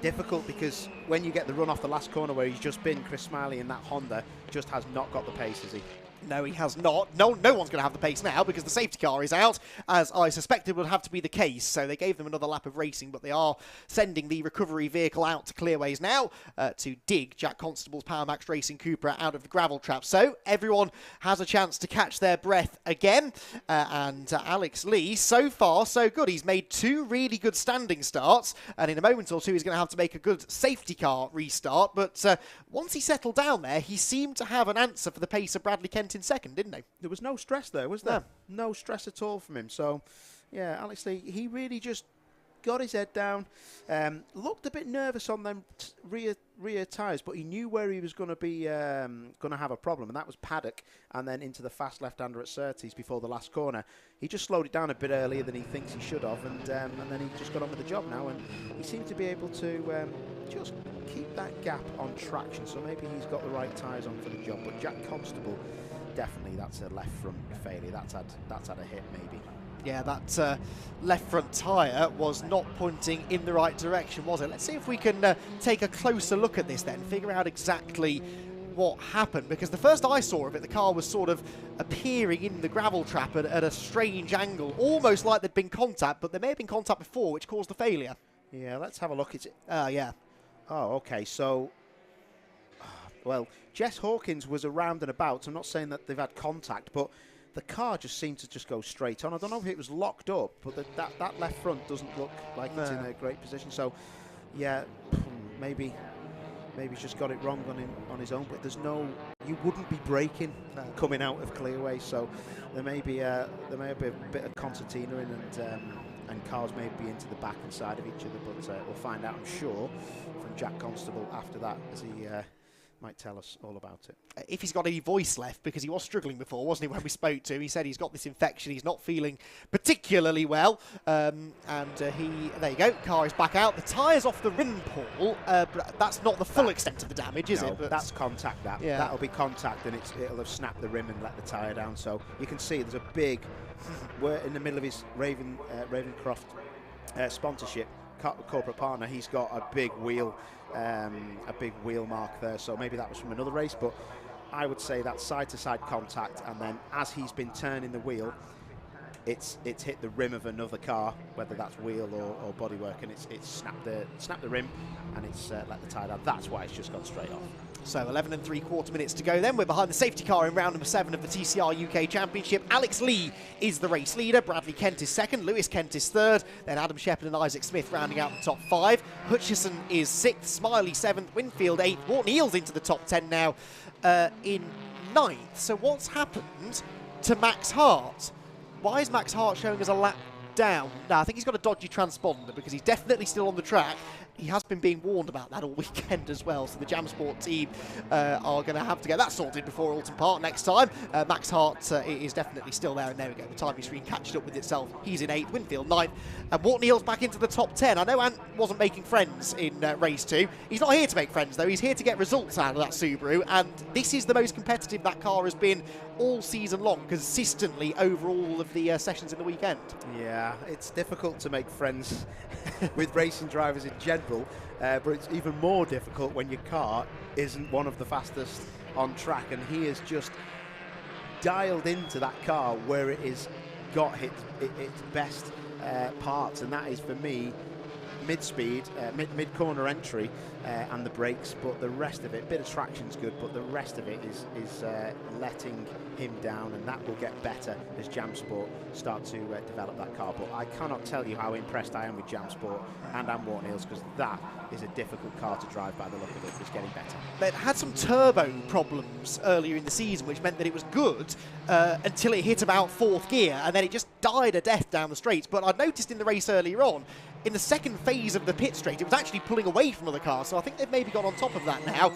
difficult, because when you get the run off the last corner where he's just been, Chris Smiley in that Honda just has not got the pace, has he? No, he has not. No one's going to have the pace now, because the safety car is out, as I suspected would have to be the case. So they gave them another lap of racing, but they are sending the recovery vehicle out to clearways now to dig Jack Constable's Power Max Racing Cupra out of the gravel trap. So everyone has a chance to catch their breath again. And Alex Lee, so far, so good. He's made 2 really good standing starts, and in a moment or two, he's going to have to make a good safety car restart. But once he settled down there, he seemed to have an answer for the pace of Bradley Kent in second, didn't he? There was no stress there, was there? No stress at all from him. So, yeah, Alex Lee, he really just got his head down, looked a bit nervous on them rear tyres, but he knew where he was going to be going to have a problem, and that was paddock, and then into the fast left-hander at Surtees before the last corner. He just slowed it down a bit earlier than he thinks he should have, and then he just got on with the job now, and he seemed to be able to just keep that gap on traction, so maybe he's got the right tyres on for the job. But Jack Constable, definitely that's a left front failure. That's had a hit, maybe. Yeah, that left front tyre was not pointing in the right direction, was it? Let's see if we can take a closer look at this then, figure out exactly what happened, because the first I saw of it, the car was sort of appearing in the gravel trap at a strange angle, almost like there'd been contact, but there may have been contact before, which caused the failure. Yeah, let's have a look at it. Yeah. Oh, okay, so, well, Jess Hawkins was around and about. I'm not saying that they've had contact, but the car just seemed to just go straight on. I don't know if it was locked up, but that left front doesn't look like it's in a great position. So, yeah, maybe he's just got it wrong on his own. But there's you wouldn't be braking coming out of clearway. So there may be a bit of concertina in, and cars may be into the back and side of each other. But we'll find out, I'm sure, from Jack Constable after that, as he might tell us all about it. If he's got any voice left, because he was struggling before, wasn't he, when we spoke to him? He said he's got this infection, he's not feeling particularly well, there you go, car is back out. The tyre's off the rim, Paul, but that's not the full extent of the damage, is no, it? But that's contact, that. Yeah. That'll be contact, and it'll have snapped the rim and let the tyre down. So you can see there's a big, we're in the middle of his Ravencroft sponsorship, corporate partner. He's got a big wheel mark there, so maybe that was from another race, but I would say that's side-to-side contact, and then as he's been turning the wheel, it's hit the rim of another car, whether that's wheel or bodywork, and it's snapped the rim, and it's let the tyre down. That's why it's just gone straight off. So 11 3/4 minutes to go then. We're behind the safety car in round number 7 of the TCR UK Championship. Alex Lee is the race leader. Bradley Kent is second. Lewis Kent is third. Then Adam Shepherd and Isaac Smith rounding out the top 5. Hutchison is 6th. Smiley 7th. Winfield 8th. Wharton Eels into the top 10 now in 9th. So what's happened to Max Hart? Why is Max Hart showing us a lap down? Now, I think he's got a dodgy transponder because he's definitely still on the track. He has been being warned about that all weekend as well, so the JamSport team are going to have to get that sorted before Alton Park next time. Max Hart is definitely still there, and there we go, the timing screen catching up with itself. He's in 8th, Winfield 9th, and Wharton Eels back into the top 10. I know Ant wasn't making friends in race 2. He's not here to make friends, though. He's here to get results out of that Subaru, and this is the most competitive that car has been all season long, consistently over all of the sessions in the weekend. Yeah, it's difficult to make friends with racing drivers in general, but it's even more difficult when your car isn't one of the fastest on track, and he has just dialed into that car where it is got its best parts, and that is, for me, mid-speed, mid-corner entry and the brakes, but the rest of it, bit of traction's good, but the rest of it is letting him down, and that will get better as JamSport start to develop that car. But I cannot tell you how impressed I am with JamSport and Wharton Eels, because that is a difficult car to drive by the look of it. It's getting better. It had some turbo problems earlier in the season, which meant that it was good until it hit about 4th gear, and then it just died a death down the straights. But I noticed in the race earlier on, in the second phase of the pit straight, it was actually pulling away from other cars, so I think they've maybe got on top of that now.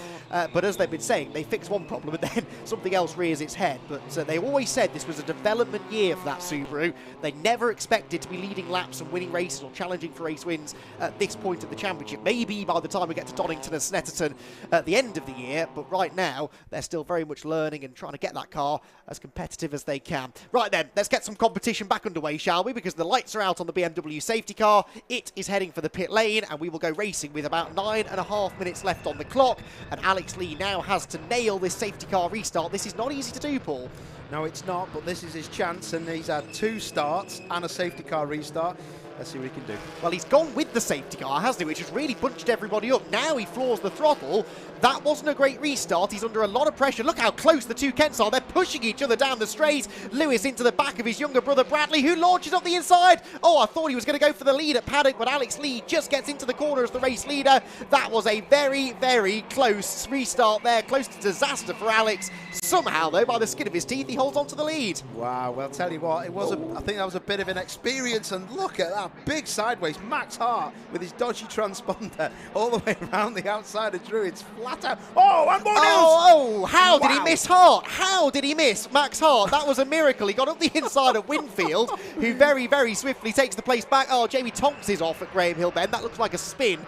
But as they've been saying, they fix one problem and then something else rears its head. But they always said this was a development year for that Subaru. They never expected to be leading laps and winning races or challenging for race wins at this point of the championship. Maybe by the time we get to Donington and Snetterton at the end of the year, but right now they're still very much learning and trying to get that car as competitive as they can. Right then, let's get some competition back underway, shall we? Because the lights are out on the BMW safety car. It is heading for the pit lane, and we will go racing with about 9.5 minutes left on the clock. And Alex Lee now has to nail this safety car restart. This is not easy to do, Paul. No, it's not, but this is his chance, and he's had 2 starts and a safety car restart. Let's see what he can do. Well, he's gone with the safety car, hasn't he, which has really bunched everybody up. Now he floors the throttle. That wasn't a great restart. He's under a lot of pressure. Look how close the 2 Kents are. They're pushing each other down the straight. Lewis into the back of his younger brother Bradley, who launches up the inside. Oh, I thought he was going to go for the lead at paddock, but Alex Lee just gets into the corner as the race leader. That was a very, very close restart there. Close to disaster for Alex. Somehow, though, by the skin of his teeth, he holds on to the lead. Wow, well, tell you what, it was I think that was a bit of an experience, and look at that big sideways. Max Hart with his dodgy transponder all the way around the outside of Druids, flat out. Oh, and more news! Oh, how did he miss Hart? How did he miss Max Hart? That was a miracle. He got up the inside of Winfield, who very, very swiftly takes the place back. Oh, Jamie Tonks is off at Graham Hill Bend. That looks like a spin,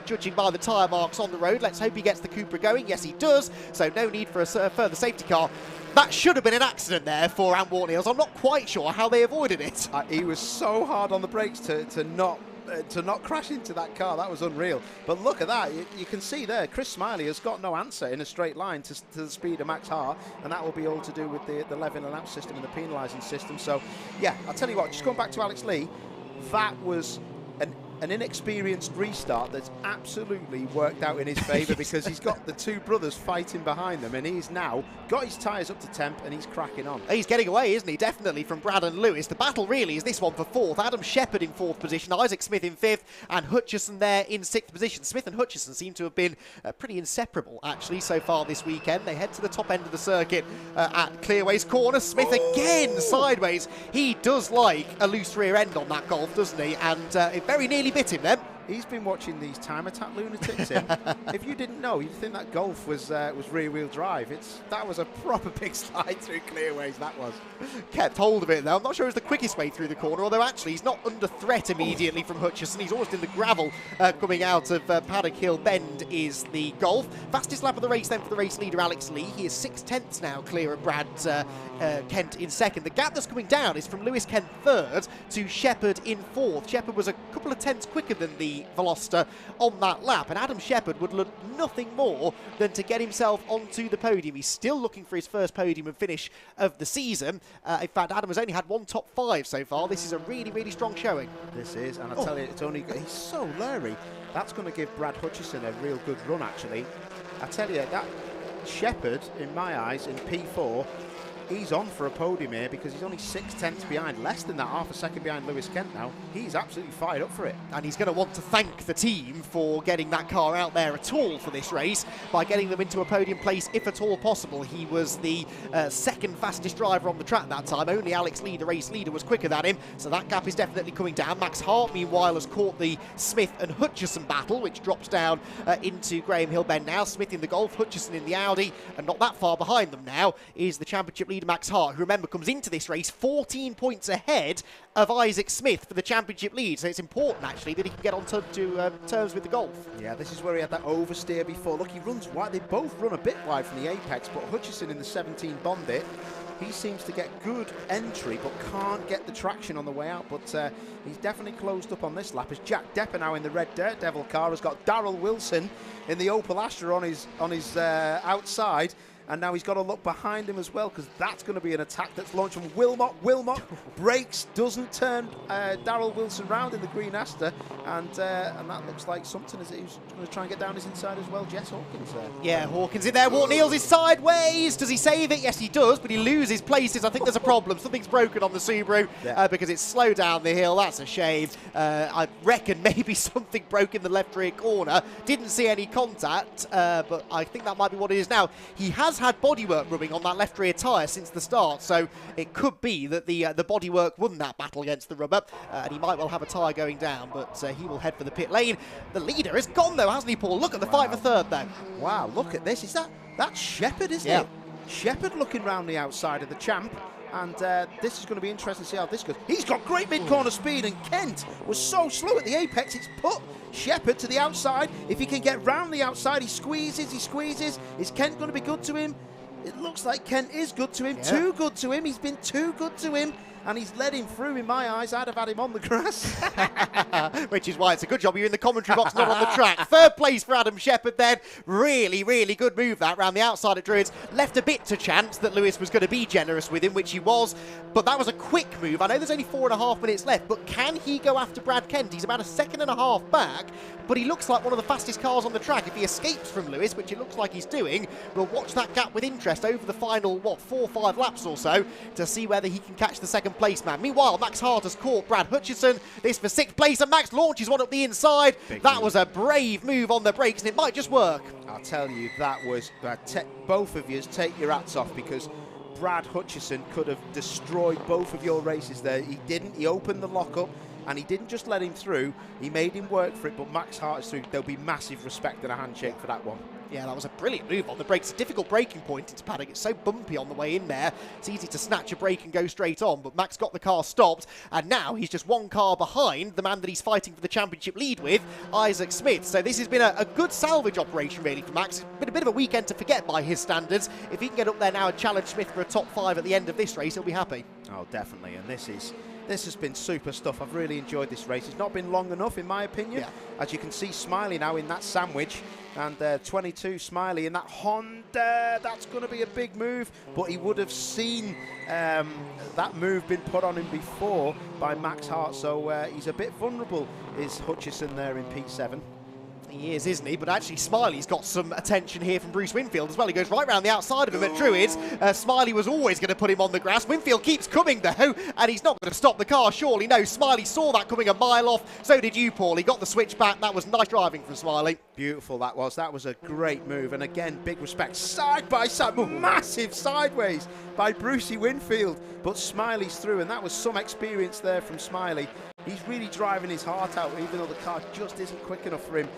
judging by the tyre marks on the road. Let's hope he gets the Cupra going. Yes, he does. So no need for a further safety car. That should have been an accident there for Wharton Eels. I'm not quite sure how they avoided it. He was so hard on the brakes to not crash into that car. That was unreal. But look at that. You can see there, Chris Smiley has got no answer in a straight line to the speed of Max Hart, and that will be all to do with the leveling out system and the penalising system. So, yeah, I'll tell you what, just going back to Alex Lee, that was an inexperienced restart that's absolutely worked out in his favour because he's got the 2 brothers fighting behind them, and he's now got his tyres up to temp and he's cracking on. He's getting away, isn't he? Definitely from Brad and Lewis. The battle really is this one for 4th. Adam Shepherd in 4th position, Isaac Smith in 5th, and Hutchison there in 6th position. Smith and Hutchison seem to have been pretty inseparable, actually, so far this weekend. They head to the top end of the circuit at Clearways Corner. Smith again sideways. He does like a loose rear end on that Golf, doesn't he? And it very nearly bit him then. He's been watching these time attack lunatics in. If you didn't know, you'd think that Golf was rear-wheel drive. That was a proper big slide through clearways, that was. Kept hold of it, though. I'm not sure it was the quickest way through the corner, although actually he's not under threat immediately from Hutchison. He's almost in the gravel coming out of Paddock Hill Bend is the Golf. Fastest lap of the race then for the race leader, Alex Lee. He is 6/10 now clear of Brad Kent in second. The gap that's coming down is from Lewis Kent third to Shepherd in fourth. Shepherd was a couple of tenths quicker than the Veloster on that lap, and Adam Shepherd would look nothing more than to get himself onto the podium. He's still looking for his first podium and finish of the season. In fact, Adam has only had one top 5 so far. This is a really, really strong showing. This is, and I tell you, he's so leery. That's going to give Brad Hutchison a real good run, actually. I tell you, that Shepherd, in my eyes, in P4, he's on for a podium here because he's only 6/10 behind, less than that, half a second behind Lewis Kent now. He's absolutely fired up for it. And he's going to want to thank the team for getting that car out there at all for this race by getting them into a podium place if at all possible. He was the second fastest driver on the track that time. Only Alex Lee, the race leader, was quicker than him, so that gap is definitely coming down. Max Hart, meanwhile, has caught the Smith and Hutchison battle, which drops down into Graham Hill Bend now. Smith in the Golf, Hutchison in the Audi, and not that far behind them now is the championship leader Max Hart, who, remember, comes into this race 14 points ahead of Isaac Smith for the championship lead. So it's important, actually, that he can get on to terms with the Golf. Yeah, this is where he had that oversteer before. Look, he runs wide. They both run a bit wide from the apex, but Hutchison in the 17 Bondit, he seems to get good entry, but can't get the traction on the way out. But he's definitely closed up on this lap. As Jack Depper now in the red Dirt Devil car has got Darrell Wilson in the Opel Astra on his outside. And now he's got to look behind him as well, because that's going to be an attack that's launched from Wilmot. Wilmot breaks, doesn't turn Darrell Wilson round in the green Astra, and that looks like something. Is he's going to try and get down his inside as well. Jess Hawkins there. Yeah, Hawkins in there. Walt Neals is sideways. Does he save it? Yes, he does, but he loses places. I think there's a problem. Something's broken on the Subaru because it's slowed down the hill. That's a shame. I reckon maybe something broke in the left rear corner. Didn't see any contact, but I think that might be what it is now. He has had bodywork rubbing on that left rear tyre since the start, so it could be that the bodywork won that battle against the rubber, and he might well have a tyre going down, but he will head for the pit lane. The leader is gone though, hasn't he, Paul? Look at the fight for third though. Wow, look at this. Is that's Shepherd, isn't it? Shepherd looking round the outside of the champ. And this is going to be interesting to see how this goes. He's got great mid-corner speed, and Kent was so slow at the apex. It's put Shepherd to the outside. If he can get round the outside, he squeezes. Is Kent going to be good to him? It looks like Kent is good to him. Yeah. Too good to him. He's been too good to him. And he's led him through, in my eyes. I'd have had him on the grass. Which is why it's a good job you're in the commentary box, not on the track. Third place for Adam Shepherd then. Really, really good move that round the outside at Druids. Left a bit to chance that Lewis was going to be generous with him, which he was. But that was a quick move. I know there's only 4.5 minutes left, but can he go after Brad Kent? He's about a second and a half back, but he looks like one of the fastest cars on the track. If he escapes from Lewis, which it looks like he's doing, we'll watch that gap with interest over the final, 4 or 5 laps or so to see whether he can catch the second place man. Meanwhile, Max Hart has caught Brad Hutchison. This for 6th place, and Max launches one up the inside. That was a brave move on the brakes, and it might just work. I'll tell you, that was... both of you, take your hats off, because Brad Hutchison could have destroyed both of your races there. He didn't. He opened the lockup, and he didn't just let him through. He made him work for it, but Max Hart is through. There'll be massive respect and a handshake for that one. Yeah, that was a brilliant move on the brakes. A difficult braking point into Paddock. It's so bumpy on the way in there. It's easy to snatch a brake and go straight on, but Max got the car stopped, and now he's just one car behind the man that he's fighting for the championship lead with, Isaac Smith. So this has been a good salvage operation, really, for Max. It's been a bit of a weekend to forget by his standards. If he can get up there now and challenge Smith for a top 5 at the end of this race, he'll be happy. Oh, definitely, and this has been super stuff. I've really enjoyed this race. It's not been long enough, in my opinion. Yeah. As you can see, Smiley now in that sandwich, and 22 Smiley in that Honda. That's going to be a big move, but he would have seen that move been put on him before by Max Hart, so he's a bit vulnerable, is Hutchison there in P7. He is, isn't he? But actually, Smiley's got some attention here from Bruce Winfield as well. He goes right round the outside of him at Druids. Smiley was always going to put him on the grass. Winfield keeps coming, though, and he's not going to stop the car, surely. No, Smiley saw that coming a mile off. So did you, Paul. He got the switch back. That was nice driving from Smiley. Beautiful, that was. That was a great move. And again, big respect. Side by side, massive sideways by Brucey Winfield. But Smiley's through, and that was some experience there from Smiley. He's really driving his heart out, even though the car just isn't quick enough for him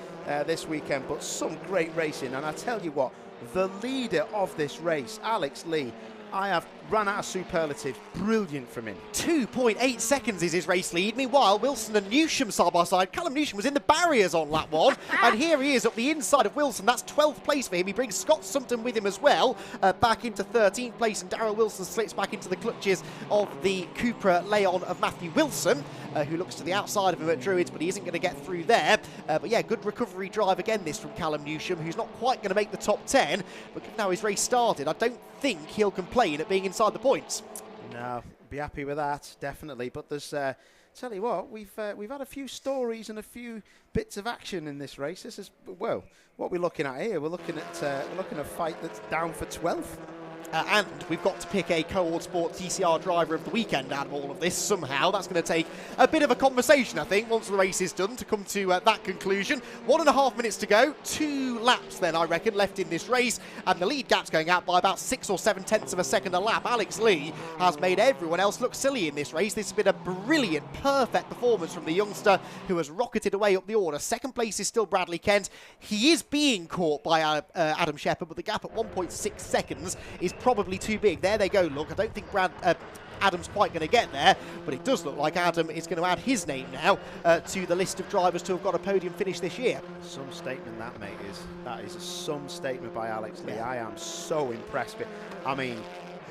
this weekend. But some great racing, and I tell you what, the leader of this race, Alex Lee, I have run out of superlatives. Brilliant from him. 2.8 seconds is his race lead. Meanwhile, Wilson and Newsham side by side. Callum Newsham was in the barriers on lap 1, and here he is up the inside of Wilson. That's 12th place for him. He brings Scott Sumpton with him as well, back into 13th place, and Darryl Wilson slips back into the clutches of the Cupra Leon of Matthew Wilson, who looks to the outside of him at Druids, but he isn't going to get through there. But yeah, good recovery drive again this from Callum Newsham, who's not quite going to make the top 10, but given how his race started, I don't think he'll complain at being inside the points. No, be happy with that, definitely. But there's, tell you what, we've had a few stories and a few bits of action in this race. This is, well, what we're looking at here. We're looking at a fight that's down for 12th. And we've got to pick a Cohort Sport TCR driver of the weekend out of all of this somehow. That's going to take a bit of a conversation, I think, once the race is done to come to that conclusion. 1.5 minutes to go. 2 laps then, I reckon, left in this race. And the lead gap's going out by about 6 or 7 tenths of a second a lap. Alex Lee has made everyone else look silly in this race. This has been a brilliant, perfect performance from the youngster who has rocketed away up the order. Second place is still Bradley Kent. He is being caught by Adam Shepherd, but the gap at 1.6 seconds is probably too big. There they go, look. I don't think Adam's quite going to get there, but it does look like Adam is going to add his name now to the list of drivers to have got a podium finish this year. Some statement that, mate, that is some statement by Alex Lee. Yeah. I am so impressed with. I mean,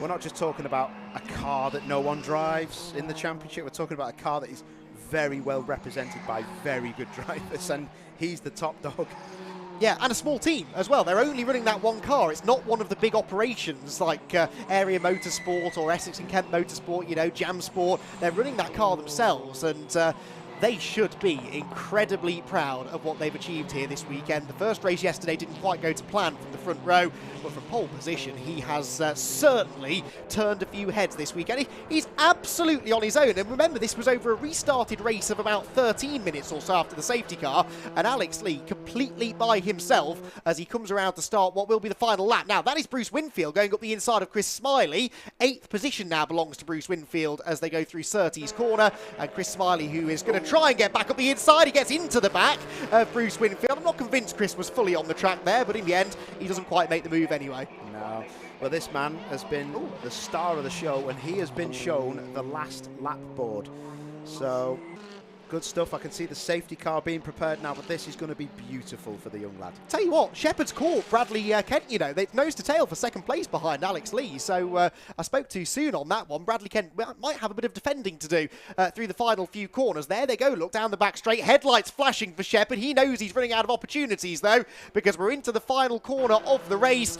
we're not just talking about a car that no one drives in the championship. We're talking about a car that is very well represented by very good drivers, and he's the top dog. Yeah, and a small team as well. They're only running that one car. It's not one of the big operations like Area Motorsport or Essex and Kent Motorsport, you know, Jam Sport. They're running that car themselves, and they should be incredibly proud of what they've achieved here this weekend. The first race yesterday didn't quite go to plan from the front row, but from pole position, he has certainly turned a few heads this weekend. He's absolutely on his own. And remember, this was over a restarted race of about 13 minutes or so after the safety car, and Alex Lee completely by himself as he comes around to start what will be the final lap. Now, that is Bruce Winfield going up the inside of Chris Smiley. 8th position now belongs to Bruce Winfield as they go through Surtees corner, and Chris Smiley, who is going to try and get back up the inside, he gets into the back of Bruce Winfield. I'm not convinced Chris was fully on the track there, but in the end, he doesn't quite make the move anyway. No. Well, this man has been the star of the show, and he has been shown the last lap board. So, good stuff. I can see the safety car being prepared now, but this is going to be beautiful for the young lad. Tell you what, Shepherd's caught Bradley Kent, you know, they're nose to tail for second place behind Alex Lee. So I spoke too soon on that one. Bradley Kent might have a bit of defending to do through the final few corners. There they go, look, down the back straight. Headlights flashing for Shepherd. He knows he's running out of opportunities, though, because we're into the final corner of the race.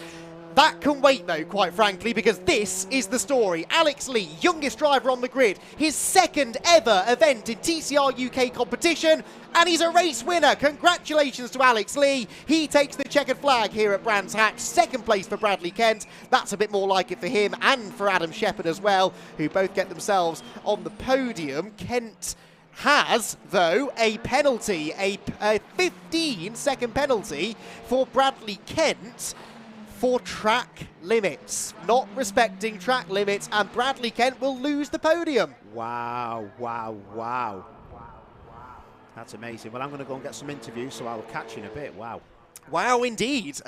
That can wait, though, quite frankly, because this is the story. Alex Lee, youngest driver on the grid, his second ever event in TCR UK competition, and he's a race winner. Congratulations to Alex Lee. He takes the checkered flag here at Brands Hatch. Second place for Bradley Kent. That's a bit more like it for him and for Adam Shepherd as well, who both get themselves on the podium. Kent has, though, a penalty, a 15-second penalty for Bradley Kent for track limits, not respecting track limits, and Bradley Kent will lose the podium. Wow, wow, wow. That's amazing. Well, I'm going to go and get some interviews, so I'll catch you in a bit. Wow. Wow, indeed.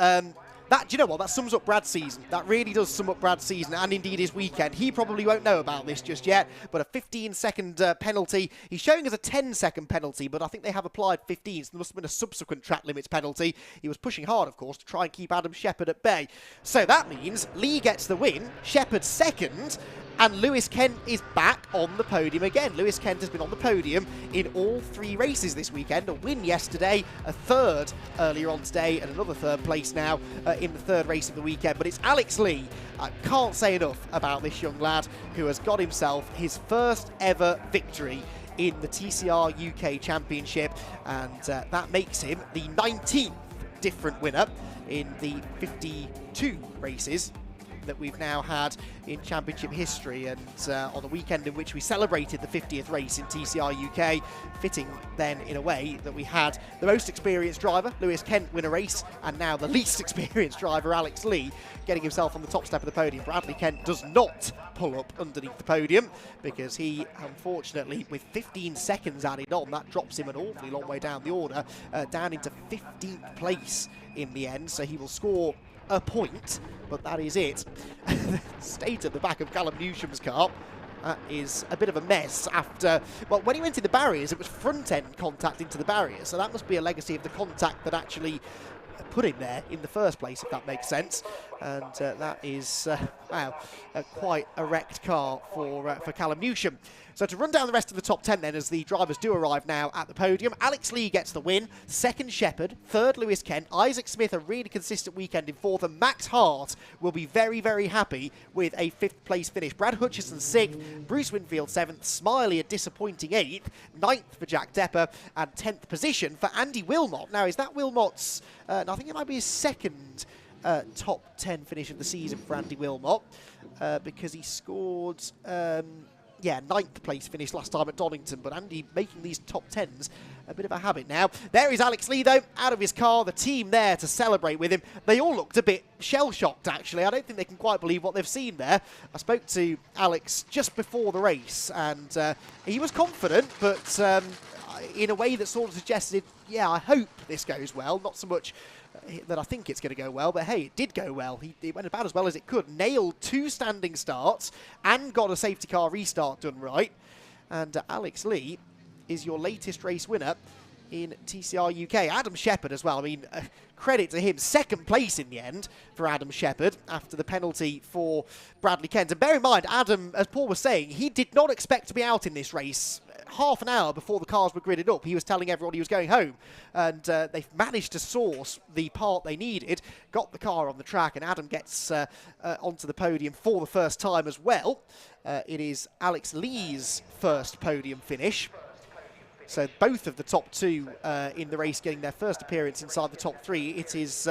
That, do you know what, that sums up Brad's season. That really does sum up Brad's season, and indeed his weekend. He probably won't know about this just yet, but a 15-second penalty. He's showing us a 10-second penalty, but I think they have applied 15, so there must have been a subsequent track limits penalty. He was pushing hard, of course, to try and keep Adam Shepherd at bay. So that means Lee gets the win, Shepherd second, and Lewis Kent is back on the podium again. Lewis Kent has been on the podium in all 3 races this weekend. A win yesterday, a third earlier on today, and another third place now in the third race of the weekend. But it's Alex Lee. I can't say enough about this young lad who has got himself his first ever victory in the TCR UK Championship, and that makes him the 19th different winner in the 52 races that we've now had in championship history, and on the weekend in which we celebrated the 50th race in TCR UK, fitting then in a way that we had the most experienced driver, Lewis Kent, win a race, and now the least experienced driver, Alex Lee, getting himself on the top step of the podium. Bradley Kent does not pull up underneath the podium because he, unfortunately, with 15 seconds added on, that drops him an awfully long way down the order, down into 15th place in the end, so he will score a point, but that is it. State at the back of Callum Newsham's car. That is a bit of a mess after, well, when he went in the barriers, it was front-end contact into the barriers, so that must be a legacy of the contact that actually put him there in the first place, if that makes sense. And that is, wow, quite a wrecked car for Callum Newsham. So to run down the rest of the top 10 then, as the drivers do arrive now at the podium, Alex Lee gets the win, second Shepherd, third Lewis Kent, Isaac Smith a really consistent weekend in fourth, and Max Hart will be very, very happy with a 5th place finish. Brad Hutchison 6th, Bruce Winfield 7th, Smiley a disappointing 8th, 9th for Jack Depper, and 10th position for Andy Wilmot. Now, is that Wilmot's, I think it might be his second top 10 finish of the season for Andy Wilmot, because he scored... yeah, 9th place finish last time at Donington, but Andy making these top 10s a bit of a habit now. There is Alex Lee, though, out of his car, the team there to celebrate with him. They all looked a bit shell-shocked, actually. I don't think they can quite believe what they've seen there. I spoke to Alex just before the race, and he was confident, but in a way that sort of suggested, yeah, I hope this goes well, not so much that I think it's going to go well, but hey, it did go well. It went about as well as it could. Nailed 2 standing starts and got a safety car restart done right. And Alex Lee is your latest race winner in TCR UK. Adam Shepherd as well. I mean, credit to him. 2nd place in the end for Adam Shepherd after the penalty for Bradley Kent. And bear in mind, Adam, as Paul was saying, he did not expect to be out in this race. Half an hour before the cars were gridded up, he was telling everyone he was going home, and they've managed to source the part they needed, got the car on the track, and Adam gets onto the podium for the first time as well. It is Alex Lee's first podium finish. So both of the top 2 in the race getting their first appearance inside the top 3. It is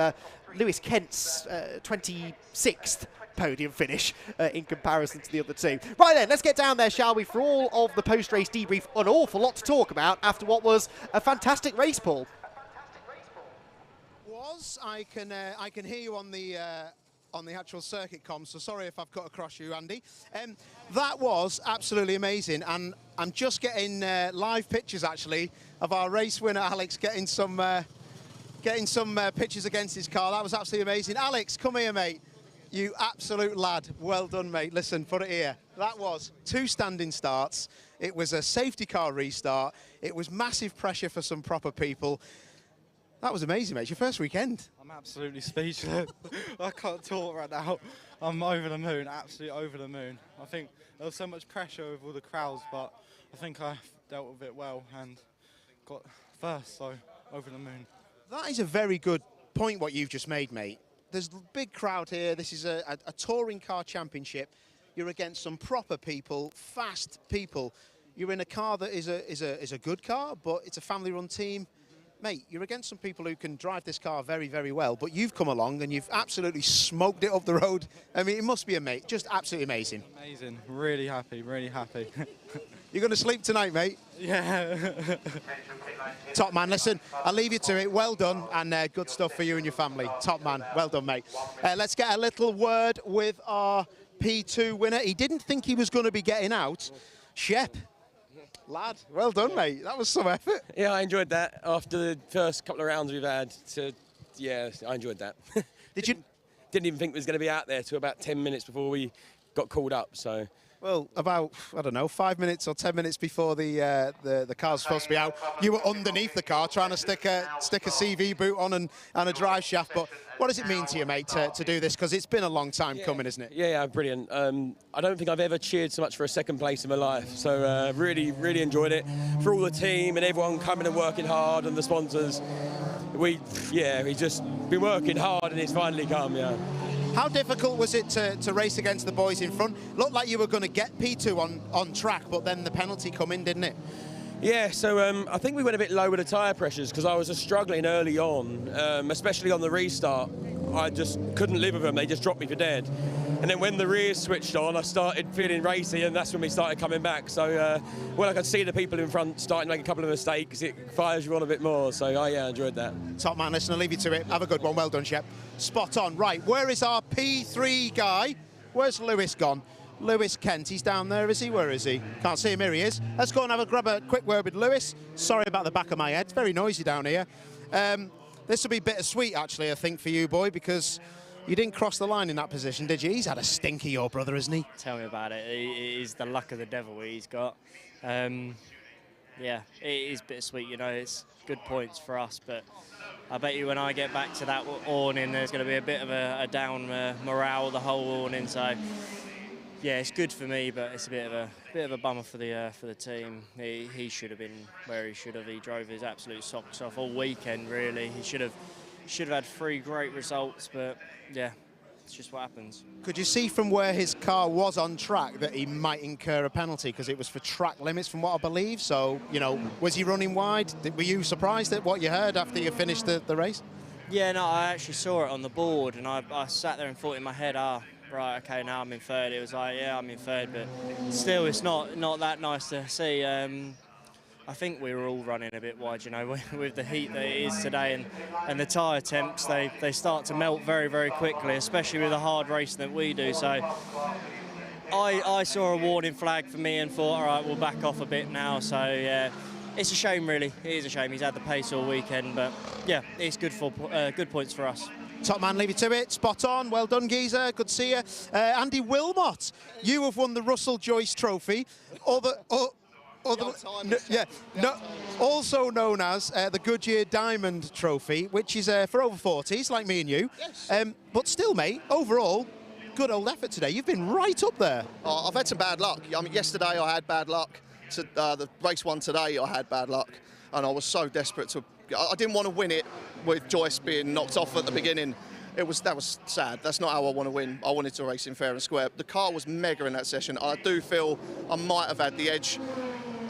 Lewis Kent's 26th podium finish in comparison to the other 2. Right then, let's get down there, shall we, for all of the post-race debrief. An awful lot to talk about after what was a fantastic race, Paul. I can hear you on the actual circuit comm, so sorry if I've cut across you, Andy. That was absolutely amazing, and I'm just getting live pictures actually of our race winner Alex getting some pictures against his car. That was absolutely amazing. Alex, come here, mate. You absolute lad. Well done, mate. Listen, put it here. That was 2 standing starts. It was a safety car restart. It was massive pressure for some proper people. That was amazing, mate. It's your first weekend. I'm absolutely speechless. I can't talk right now. I'm over the moon, absolutely over the moon. I think there was so much pressure with all the crowds, but I think I dealt with it well and got first, so over the moon. That is a very good point, what you've just made, mate. There's a big crowd here. This is a touring car championship. You're against some proper people, fast people. You're in a car that is a good car, but it's a family-run team. Mate, you're against some people who can drive this car very, very well, but you've come along and you've absolutely smoked it up the road. I mean, it must be just absolutely amazing. Amazing. Really happy, really happy. You're going to sleep tonight, mate? Yeah. Top man, listen, I'll leave you to it. Well done, and good stuff for you and your family. Top man, well done, mate. Let's get a little word with our P2 winner. He didn't think he was going to be getting out. Shep. Lad, well done, mate. That was some effort. Yeah, I enjoyed that. After the first couple of rounds we've had, yeah, I enjoyed that. Didn't even think it was going to be out there till about 10 minutes before we got called up, so... Well, about, I don't know, 5 minutes or 10 minutes before the car's supposed to be out, you were underneath the car trying to stick a CV boot on and a drive shaft. But what does it mean to you, mate, to do this? Because it's been a long time coming, isn't it? Yeah, brilliant. I don't think I've ever cheered so much for a second place in my life. So really, really enjoyed it. For all the team and everyone coming and working hard and the sponsors, we just been working hard and it's finally come, yeah. How difficult was it to race against the boys in front? Looked like you were going to get P2 on track, but then the penalty come in, didn't it? Yeah, so I think we went a bit low with the tyre pressures because I was just struggling early on, especially on the restart. I just couldn't live with them. They just dropped me for dead. And then when the rears switched on, I started feeling racy, and that's when we started coming back. So when I could see the people in front starting to make a couple of mistakes, it fires you on a bit more. So I enjoyed that. Top man, listen, I'll leave you to it. Have a good one. Well done, Shep. Spot on. Right, where is our P3 guy? Where's Lewis gone? Lewis Kent, he's down there, is he? Where is he? Can't see him, here he is. Let's go and grab a quick word with Lewis. Sorry about the back of my head, it's very noisy down here. This will be bittersweet, actually, I think, for you, boy, because you didn't cross the line in that position, did you? He's had a stinker, your brother, hasn't he? Tell me about it. It is the luck of the devil he's got. Yeah, it is bittersweet, you know, it's good points for us, but I bet you when I get back to that awning, there's going to be a bit of a down morale, the whole awning, so... Yeah, it's good for me, but it's a bit of a bummer for the team. He should have been where he should have. He drove his absolute socks off all weekend. Really, he should have had 3 great results. But yeah, it's just what happens. Could you see from where his car was on track that he might incur a penalty because it was for track limits, from what I believe? So you know, was he running wide? Were you surprised at what you heard after you finished the race? Yeah, no, I actually saw it on the board, and I sat there and thought in my head, right, okay, now I'm in third. It was like, yeah, I'm in third, but still, it's not that nice to see. I think we were all running a bit wide, you know, with the heat that it is today, and the tyre temps, they start to melt very, very quickly, especially with the hard racing that we do. So I saw a warning flag for me and thought, all right, we'll back off a bit now. So yeah, it's a shame, really. It is a shame. He's had the pace all weekend, but yeah, it's good points for us. Top man, leave you to it. Spot on. Well done, geezer. Good to see you. Andy Wilmot, you have won the Russell Joyce Trophy, also known as the Goodyear Diamond Trophy, which is for over 40s, like me and you. Yes. But still, mate, overall, good old effort today. You've been right up there. Oh, I've had some bad luck. I mean, yesterday I had bad luck. The race one today, I had bad luck. And I was so desperate to... I didn't want to win it with Joyce being knocked off at the beginning. That was sad. That's not how I want to win. I wanted to race in fair and square. The car was mega in that session. I do feel I might have had the edge,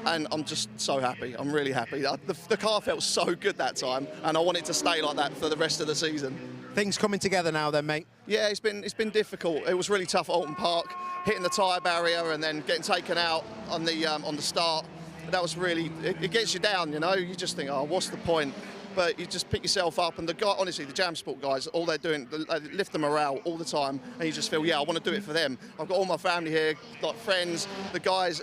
and I'm just so happy. I'm really happy. The car felt so good that time, and I want it to stay like that for the rest of the season. Things coming together now then, mate? Yeah, it's been difficult. It was really tough at Alton Park, hitting the tyre barrier and then getting taken out on the start. That was really, it gets you down, you know. You just think, oh, what's the point? But you just pick yourself up, and honestly, the Jam Sport guys, all they're doing, they lift the morale all the time, and you just feel, yeah, I want to do it for them. I've got all my family here, like friends, the guys.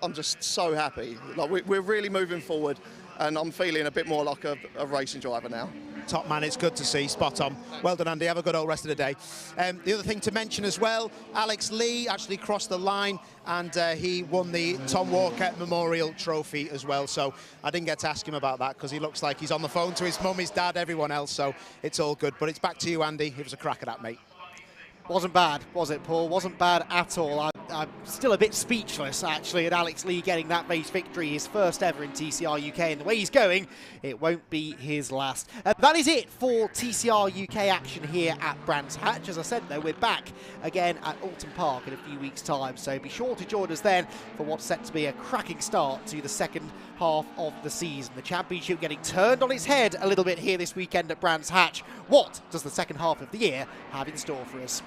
I'm just so happy. Like we're really moving forward, and I'm feeling a bit more like a racing driver now. Top man, it's good to see. Spot on. Well done, Andy. Have a good old rest of the day. The other thing to mention as well, Alex Lee actually crossed the line, and he won the Tom Walker Memorial Trophy as well. So I didn't get to ask him about that because he looks like he's on the phone to his mum, his dad, everyone else. So it's all good. But it's back to you, Andy. It was a crack at that, mate. Wasn't bad, was it, Paul? Wasn't bad at all. I'm still a bit speechless, actually, at Alex Lee getting that race victory, his first ever in TCR UK, and the way he's going, it won't be his last. That is it for TCR UK action here at Brands Hatch. As I said, though, we're back again at Alton Park in a few weeks' time, so be sure to join us then for what's set to be a cracking start to the second half of the season. The championship getting turned on its head a little bit here this weekend at Brands Hatch. What does the second half of the year have in store for us?